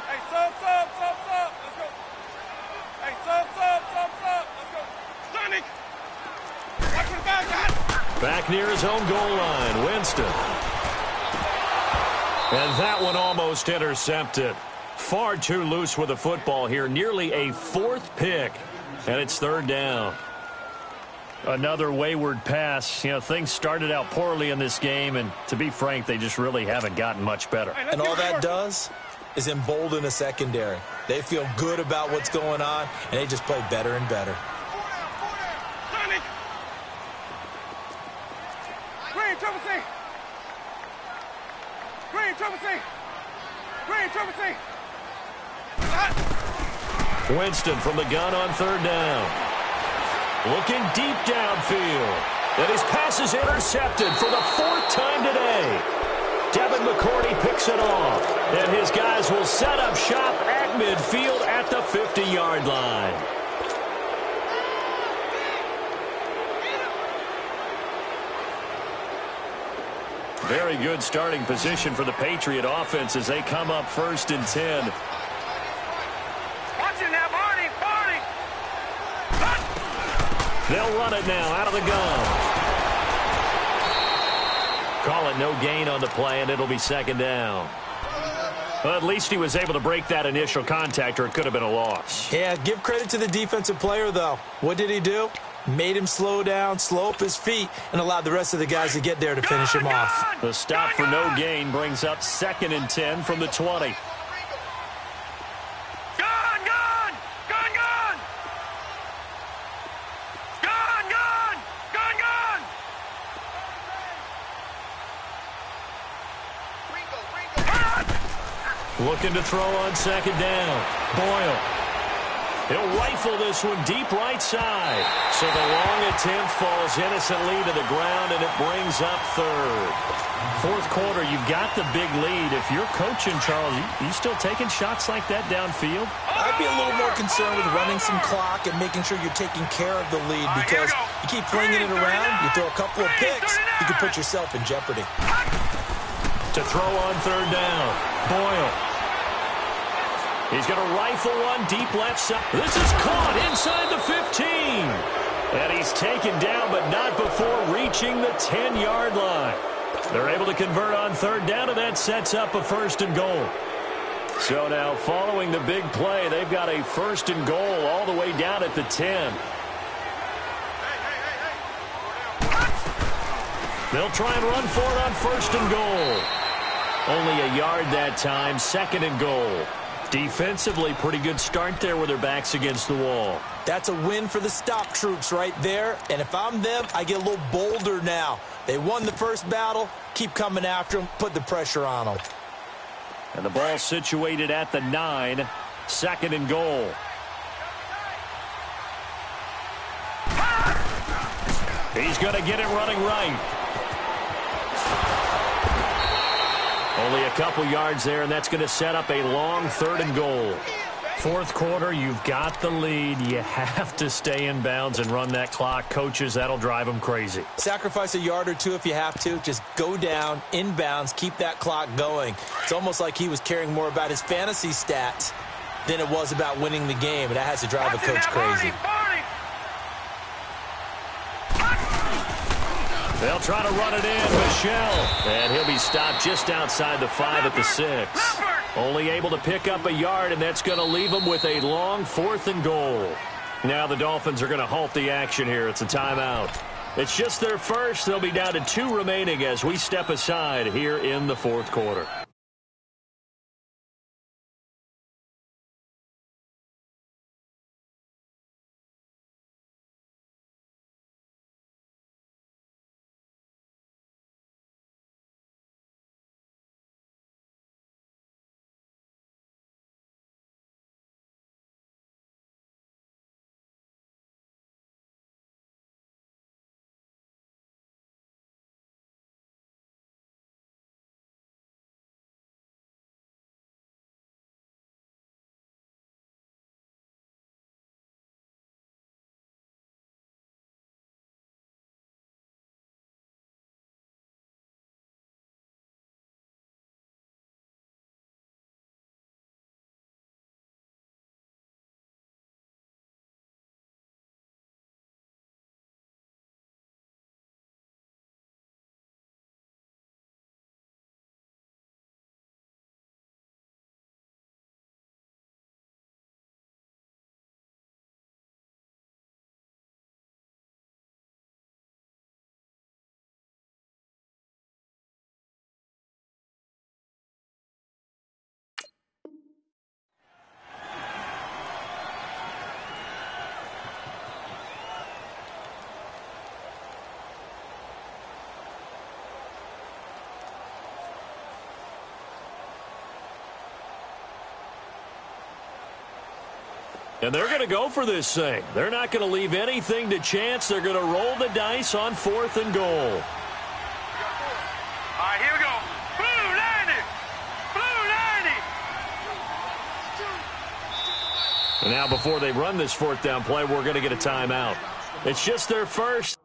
Hey, sub. Let's go. Hey, sub. Let's go. Sonic. Watch for the back. Back near his own goal line, Winston. And that one almost intercepted. Far too loose with the football here. Nearly a 4th pick. And it's 3rd down. Another wayward pass. You know, things started out poorly in this game, and to be frank, they just really haven't gotten much better. And all that does is embolden a secondary. They feel good about what's going on, and they just play better and better. Winston from the gun on 3rd down. Looking deep downfield. And his pass is intercepted for the 4th time today. Devin McCourty picks it off. And his guys will set up shop at midfield at the 50-yard line. Very good starting position for the Patriot offense as they come up 1st and 10. Watch it now, Barney. They'll run it now out of the gun. Call it no gain on the play, and it'll be 2nd down. Well, at least he was able to break that initial contact, or it could have been a loss. Yeah, give credit to the defensive player, though. What did he do? Made him slow down, slow up his feet, and allowed the rest of the guys to get there to finish him off. The stop for no gain brings up 2nd and 10 from the 20. Looking to throw on second down. Boyle. He'll rifle this one deep right side. So the long attempt falls innocently to the ground, and it brings up third. Fourth quarter, you've got the big lead. If you're coaching, Charles, you still taking shots like that downfield? I'd be a little more concerned with running some clock and making sure you're taking care of the lead, because you keep flinging it around, you throw a couple of picks, you can put yourself in jeopardy. To throw on third down, Boyle. He's going to rifle one deep left side. This is caught inside the 15. And he's taken down, but not before reaching the 10-yard line. They're able to convert on third down, and that sets up a first and goal. So now, following the big play, they've got a first and goal all the way down at the 10. They'll try and run for it on first and goal. Only a yard that time, second and goal. Defensively, pretty good start there with their backs against the wall. That's a win for the stop troops right there. And if I'm them, I get a little bolder now. They won the first battle. Keep coming after them. Put the pressure on them. And the ball situated at the 9. Second and goal. He's going to get it running right. Only a couple yards there, and that's going to set up a long third and goal. Fourth quarter, you've got the lead. You have to stay in bounds and run that clock. Coaches, that'll drive them crazy. Sacrifice a yard or two if you have to. Just go down, in bounds, keep that clock going. It's almost like he was caring more about his fantasy stats than it was about winning the game, and that has to drive a coach crazy. They'll try to run it in. Michel. And he'll be stopped just outside the 5 at the 6. Only able to pick up a yard, and that's going to leave them with a long fourth and goal. Now the Dolphins are going to halt the action here. It's a timeout. It's just their first. They'll be down to 2 remaining as we step aside here in the fourth quarter. And they're going to go for this thing. They're not going to leave anything to chance. They're going to roll the dice on fourth and goal. All right, here we go. Blue 90. Blue 90. And now before they run this fourth down play, we're going to get a timeout. It's just their first.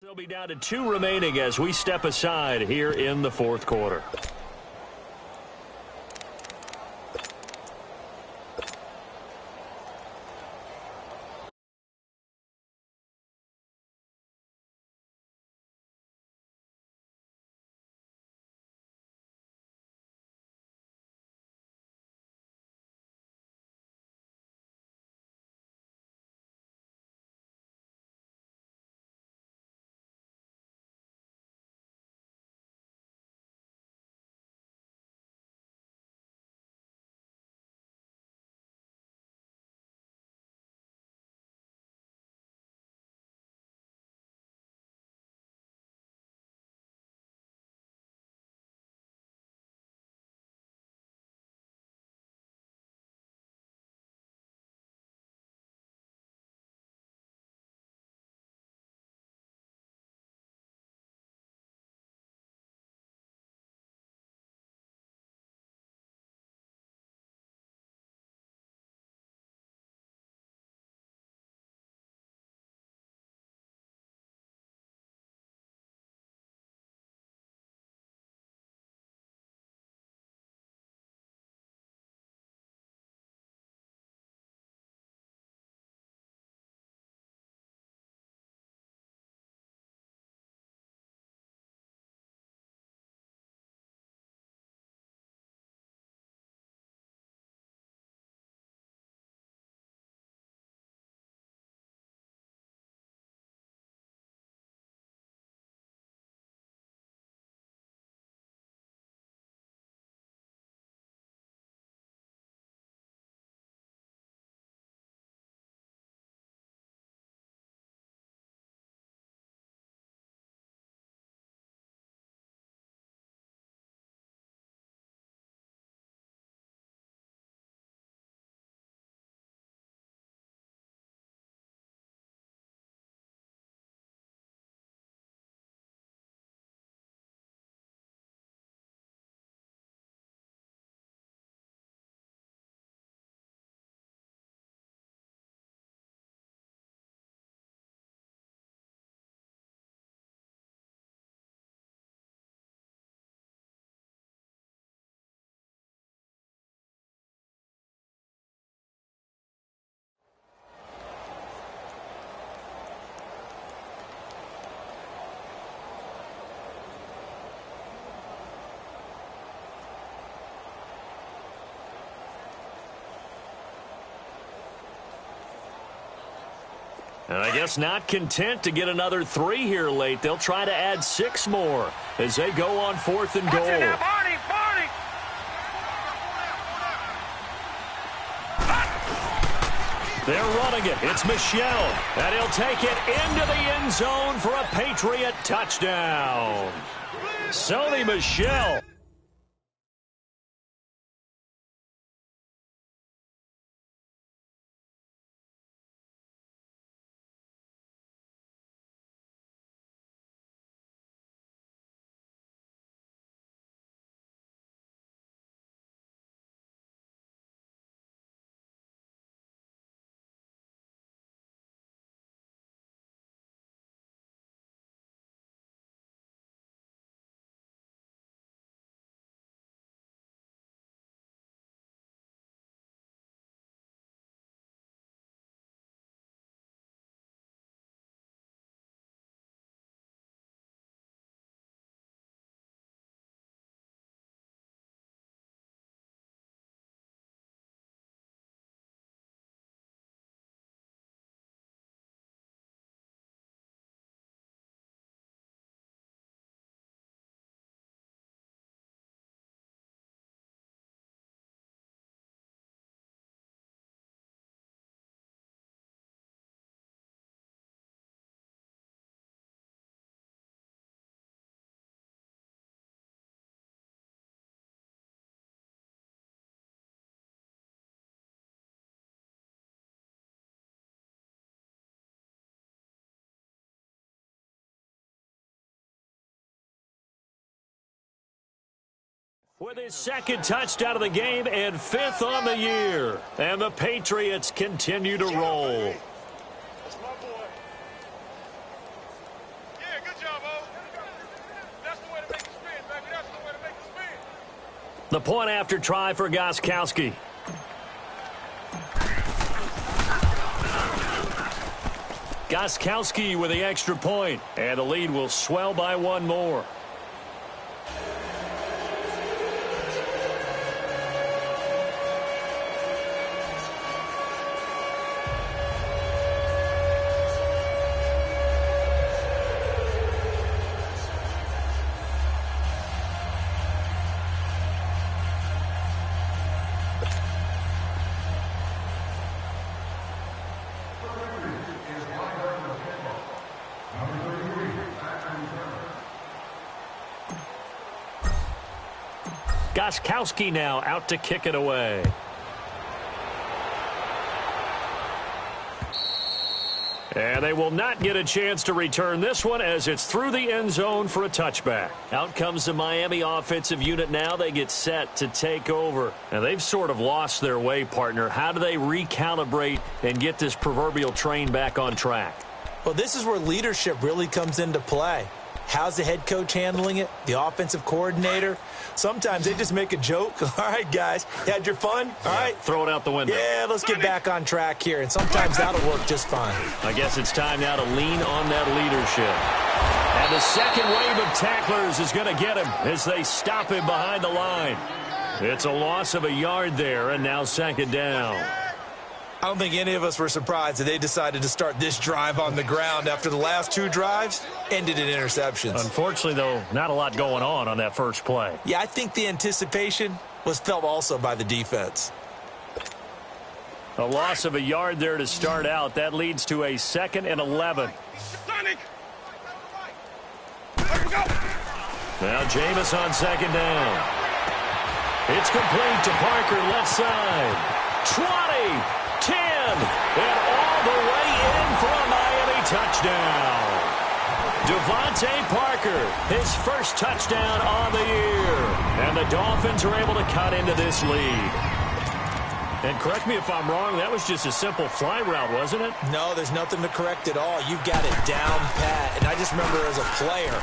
They'll be down to 2 remaining as we step aside here in the fourth quarter. And I guess not content to get another 3 here late. They'll try to add 6 more as they go on 4th and goal. They're running it. It's Michel. And he'll take it into the end zone for a Patriot touchdown. Sony Michel. With his 2nd touchdown of the game and 5th on the year. And the Patriots continue to roll. That's my boy. Yeah, good job, O. That's the way to make the spin, baby. That's the way to make the spin. The point after try for Gostkowski. Gostkowski with the extra point. And the lead will swell by 1 more. Gostkowski now out to kick it away. And they will not get a chance to return this one as it's through the end zone for a touchback. Out comes the Miami offensive unit now. They get set to take over. And they've sort of lost their way, partner. How do they recalibrate and get this proverbial train back on track? Well, this is where leadership really comes into play. How's the head coach handling it? The offensive coordinator? Sometimes they just make a joke. All right, guys, you had your fun? All right. Throw it out the window. Yeah, let's get back on track here. And sometimes that'll work just fine. I guess it's time now to lean on that leadership. And the second wave of tacklers is going to get him as they stop him behind the line. It's a loss of a yard there, and now 2nd down. I don't think any of us were surprised that they decided to start this drive on the ground after the last 2 drives ended in interceptions. Unfortunately, though, not a lot going on that first play. Yeah, I think the anticipation was felt also by the defense. A loss of a yard there to start out. That leads to a 2nd and 11. Now Jameis on 2nd down. It's complete to Parker, left side. 20. 10, and all the way in for a Miami touchdown. Devontae Parker, his first touchdown on the year. And the Dolphins are able to cut into this lead. And correct me if I'm wrong, that was just a simple fly route, wasn't it? No, there's nothing to correct at all. You've got it down pat. And I just remember as a player,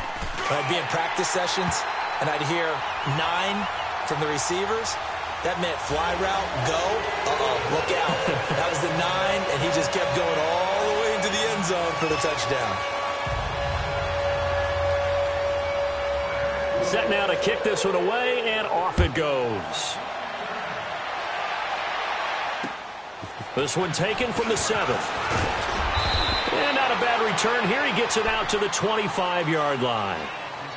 when I'd be in practice sessions, and I'd hear 9 from the receivers, that meant fly route, go, look out. That was the 9, and he just kept going all the way into the end zone for the touchdown. Set now to kick this one away, and off it goes. This one taken from the 7th. And a bad return here. He gets it out to the 25-yard line.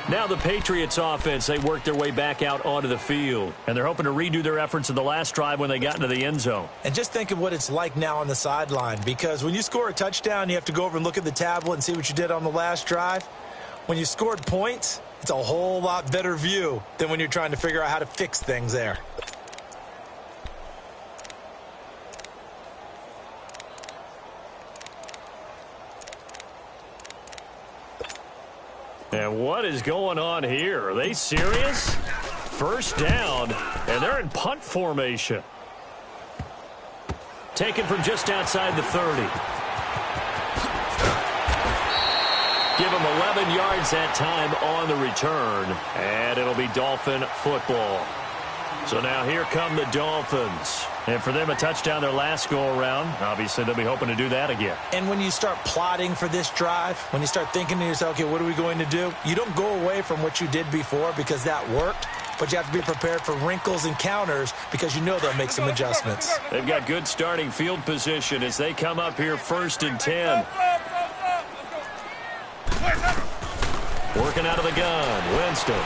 Now the Patriots offense, they work their way back out onto the field. And they're hoping to redo their efforts in the last drive when they got into the end zone. And just think of what it's like now on the sideline. Because when you score a touchdown, you have to go over and look at the tablet and see what you did on the last drive. When you scored points, it's a whole lot better view than when you're trying to figure out how to fix things there. And what is going on here? Are they serious? First down, and they're in punt formation. Taken from just outside the 30. Give him 11 yards that time on the return, and it'll be Dolphin football. So now here come the Dolphins. And for them, a touchdown their last go-around. Obviously, they'll be hoping to do that again. And when you start plotting for this drive, when you start thinking to yourself, okay, what are we going to do? You don't go away from what you did before because that worked, but you have to be prepared for wrinkles and counters because you know they'll make some adjustments. They've got good starting field position as they come up here 1st and 10. Working out of the gun, Winston.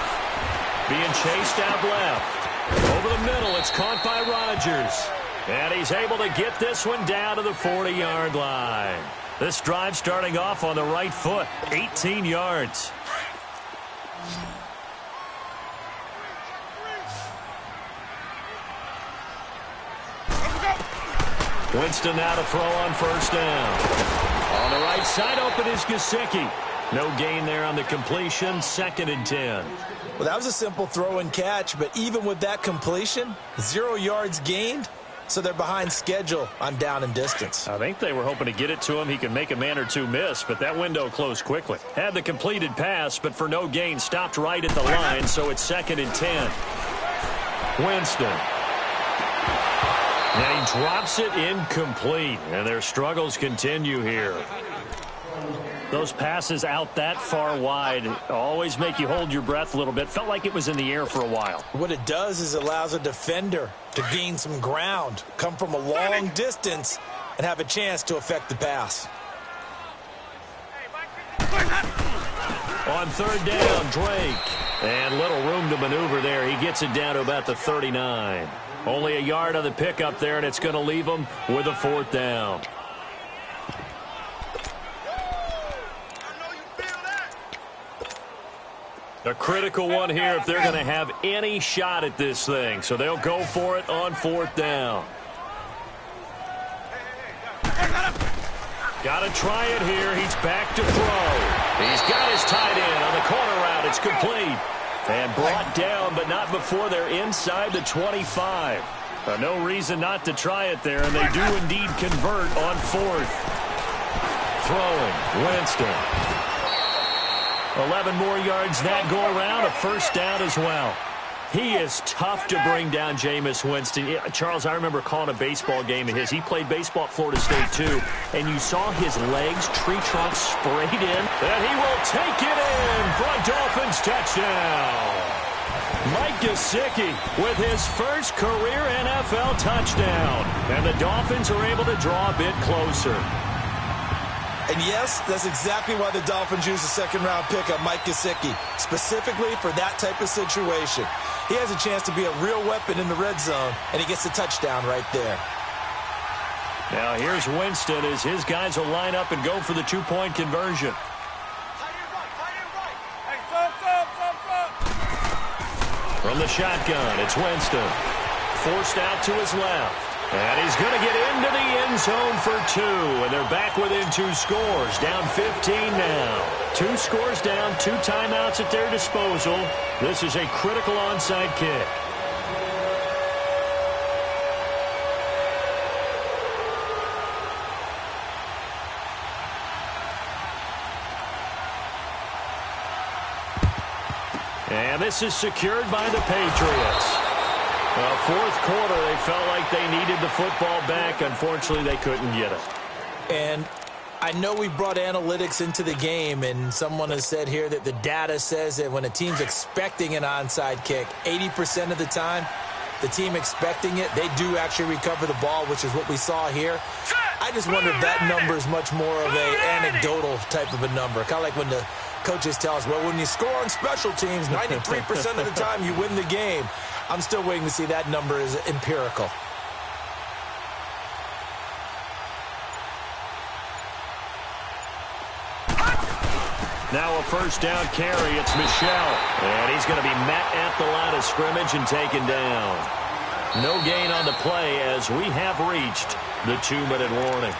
Being chased out left. Over the middle, it's caught by Rodgers. And he's able to get this one down to the 40-yard line. This drive starting off on the right foot, 18 yards. Winston now to throw on first down. On the right side, open is Gesicki. No gain there on the completion, 2nd and 10. Well, that was a simple throw and catch, but even with that completion, 0 yards gained, so they're behind schedule on down and distance. I think they were hoping to get it to him. He could make a man or two miss, but that window closed quickly. Had the completed pass, but for no gain, stopped right at the line, so it's 2nd and 10. Winston. And he drops it incomplete, and their struggles continue here. Those passes out that far wide always make you hold your breath a little bit. Felt like it was in the air for a while. What it does is it allows a defender to gain some ground, come from a long distance, and have a chance to affect the pass. On 3rd down, Drake. And little room to maneuver there. He gets it down to about the 39. Only a yard on the pickup there, and it's going to leave him with a 4th down. A critical one here if they're going to have any shot at this thing. So they'll go for it on 4th down. Got to try it here. He's back to throw. He's got his tight end on the corner route. It's complete. And brought down, but not before they're inside the 25. No reason not to try it there, and they do indeed convert on 4th. Throwing, Winston. 11 more yards that go around, a first down as well. He is tough to bring down, Jameis Winston. Yeah, Charles, I remember calling a baseball game of his. He played baseball at Florida State, too. And you saw his legs, tree trunks sprayed in. And he will take it in for a Dolphins touchdown. Mike Gesicki with his first career NFL touchdown. And the Dolphins are able to draw a bit closer. And yes, that's exactly why the Dolphins used the 2nd-round pickup, Mike Gesicki, specifically for that type of situation. He has a chance to be a real weapon in the red zone, and he gets the touchdown right there. Now here's Winston as his guys will line up and go for the 2-point conversion. From the shotgun, it's Winston. Forced out to his left. And he's going to get into the end zone for 2. And they're back within 2 scores. Down 15 now. 2 scores down, 2 timeouts at their disposal. This is a critical onside kick. And this is secured by the Patriots. 4th quarter, they felt like they needed the football back. Unfortunately, they couldn't get it. And I know we brought analytics into the game, and someone has said here that the data says that when a team's expecting an onside kick, 80% of the time, the team expecting it, they do actually recover the ball, which is what we saw here. I just wonder if that number is much more of a anecdotal type of a number. Kind of like when the coaches tell us, well, when you score on special teams, 93% of the time you win the game. I'm still waiting to see that number is empirical. Now a first down carry. It's Michel. And he's going to be met at the line of scrimmage and taken down. No gain on the play as we have reached the 2-minute warning.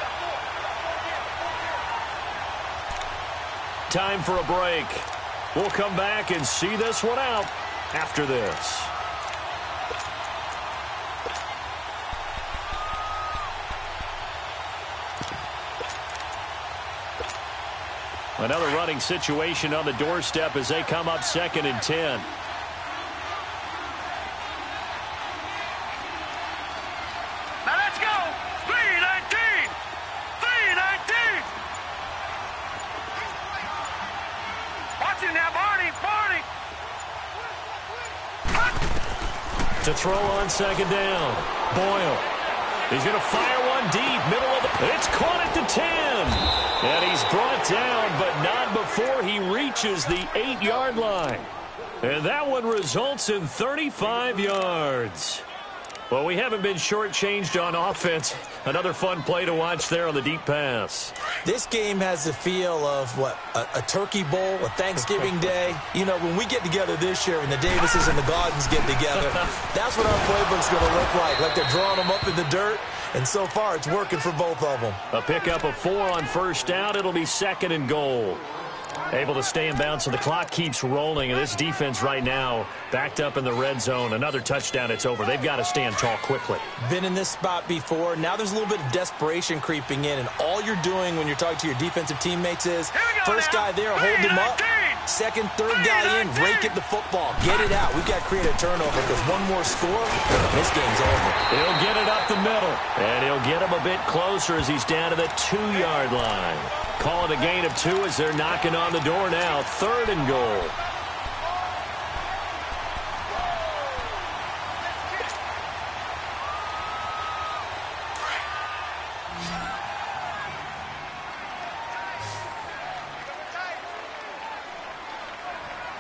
Time for a break. We'll come back and see this one out after this. Another running situation on the doorstep as they come up 2nd and 10. Now let's go. 3-19. 3-19. Watch it now, Barney. To throw on 2nd down. Boyle. He's going to fire one deep. Middle of the... It's caught at the 10. And he's brought down, but not before he reaches the 8-yard line. And that one results in 35 yards. Well, we haven't been shortchanged on offense. Another fun play to watch there on the deep pass. This game has the feel of, what, a turkey bowl, a Thanksgiving day. You know, when we get together this year and the Davises and the Gaudens get together, that's what our playbook's going to look like they're drawing them up in the dirt. And so far, it's working for both of them. A pickup of 4 on first down. It'll be 2nd and goal. Able to stay in bounds, so the clock keeps rolling. And this defense right now backed up in the red zone. Another touchdown, it's over. They've got to stand tall quickly. Been in this spot before. Now there's a little bit of desperation creeping in. And all you're doing when you're talking to your defensive teammates is, first guy there, hold him up. Second, third guy in, rake at the football. Get it out. We've got to create a turnover because one more score, this game's over. He'll get it up the middle. And he'll get him a bit closer as he's down to the 2-yard line. Call it a gain of 2 as they're knocking on the door now. 3rd and goal.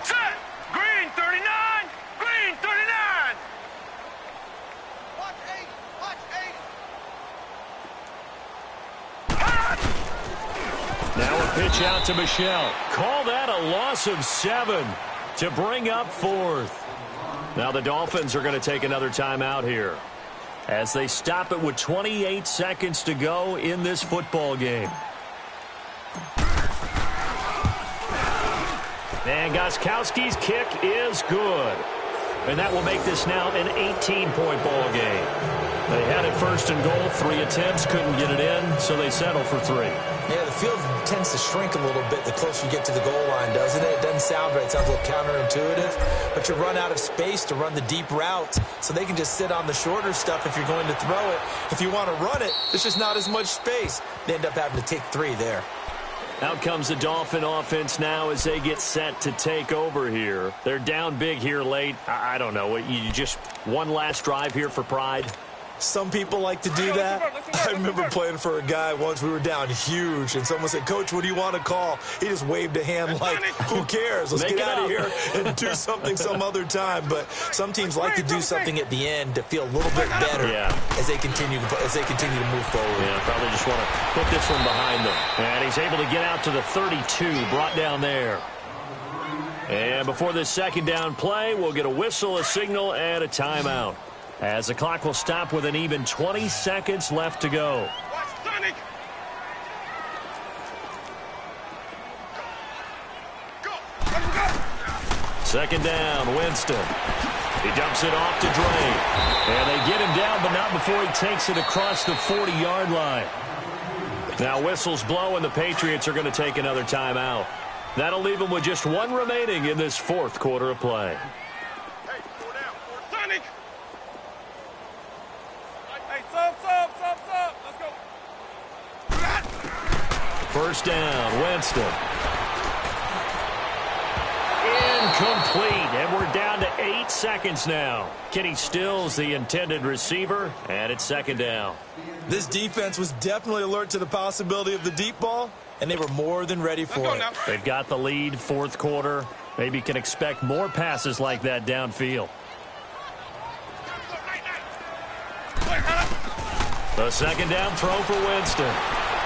Set. Green 39. Green 39. Watch 8. Watch 8. Now a pitch out to Michel. Call that a loss of 7 to bring up 4th. Now the Dolphins are going to take another timeout here as they stop it with 28 seconds to go in this football game. And Gostkowski's kick is good. And that will make this now an 18-point ball game. They had it 1st and goal, 3 attempts, couldn't get it in, so they settle for 3. Yeah, the field tends to shrink a little bit the closer you get to the goal line, doesn't it? It doesn't sound right. It sounds a little counterintuitive. But you run out of space to run the deep routes, so they can just sit on the shorter stuff if you're going to throw it. If you want to run it, there's just not as much space. They end up having to take 3 there. Out comes the Dolphin offense now as they get set to take over here. They're down big here late. I don't know. You just one last drive here for pride? Some people like to do that. I remember playing for a guy once. We were down huge, and someone said, "Coach, what do you want to call?" He just waved a hand like, who cares? Let's get out of here and do something some other time. But some teams like to do something at the end to feel a little bit better as they continue to move forward. Yeah, probably just want to put this one behind them. And he's able to get out to the 32, brought down there. And before this 2nd down play, we'll get a whistle, a signal, and a timeout, as the clock will stop with an even 20 seconds left to go. Second down, Winston. He dumps it off to Dre. And they get him down, but not before he takes it across the 40-yard line. Now whistles blow, and the Patriots are going to take another timeout. That'll leave them with just 1 remaining in this 4th quarter of play. First down, Winston. Incomplete, and we're down to 8 seconds now. Kenny Stills, the intended receiver, and it's second down. This defense was definitely alert to the possibility of the deep ball, and they were more than ready for it. They've got the lead, fourth quarter. Maybe can expect more passes like that downfield. The second down throw for Winston.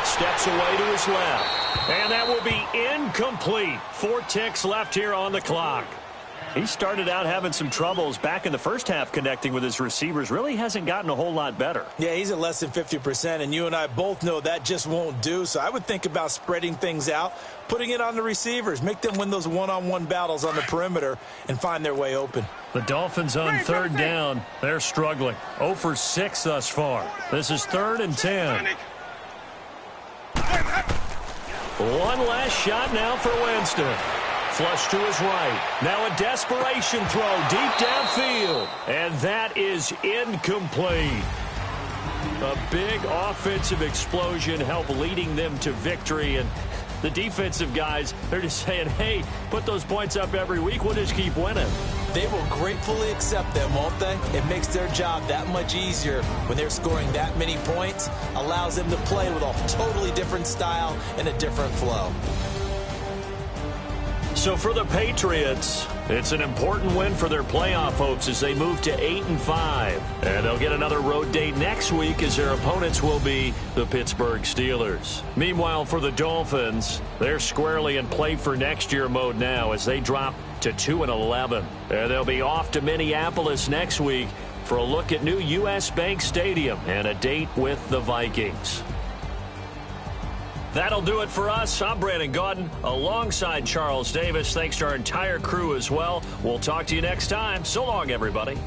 Steps away to his left. And that will be incomplete. 4 ticks left here on the clock. He started out having some troubles back in the first half connecting with his receivers. Really hasn't gotten a whole lot better. Yeah, he's at less than 50%, and you and I both know that just won't do. So I would think about spreading things out, putting it on the receivers, make them win those one-on-one battles on the perimeter and find their way open. The Dolphins on third down. They're struggling. 0 for 6 thus far. This is 3rd and 10. One last shot now for Winston. Flush to his right. Now a desperation throw deep downfield. And that is incomplete. A big offensive explosion helped leading them to victory. And the defensive guys, they're just saying, hey, put those points up every week. We'll just keep winning. They will gratefully accept them, won't they? It makes their job that much easier when they're scoring that many points. Allows them to play with a totally different style and a different flow. So for the Patriots, it's an important win for their playoff hopes as they move to 8-5. And they'll get another road date next week as their opponents will be the Pittsburgh Steelers. Meanwhile, for the Dolphins, they're squarely in play for next year mode now as they drop to 2-11. And they'll be off to Minneapolis next week for a look at new U.S. Bank Stadium and a date with the Vikings. That'll do it for us. I'm Brandon Gaudin alongside Charles Davis. Thanks to our entire crew as well. We'll talk to you next time. So long, everybody.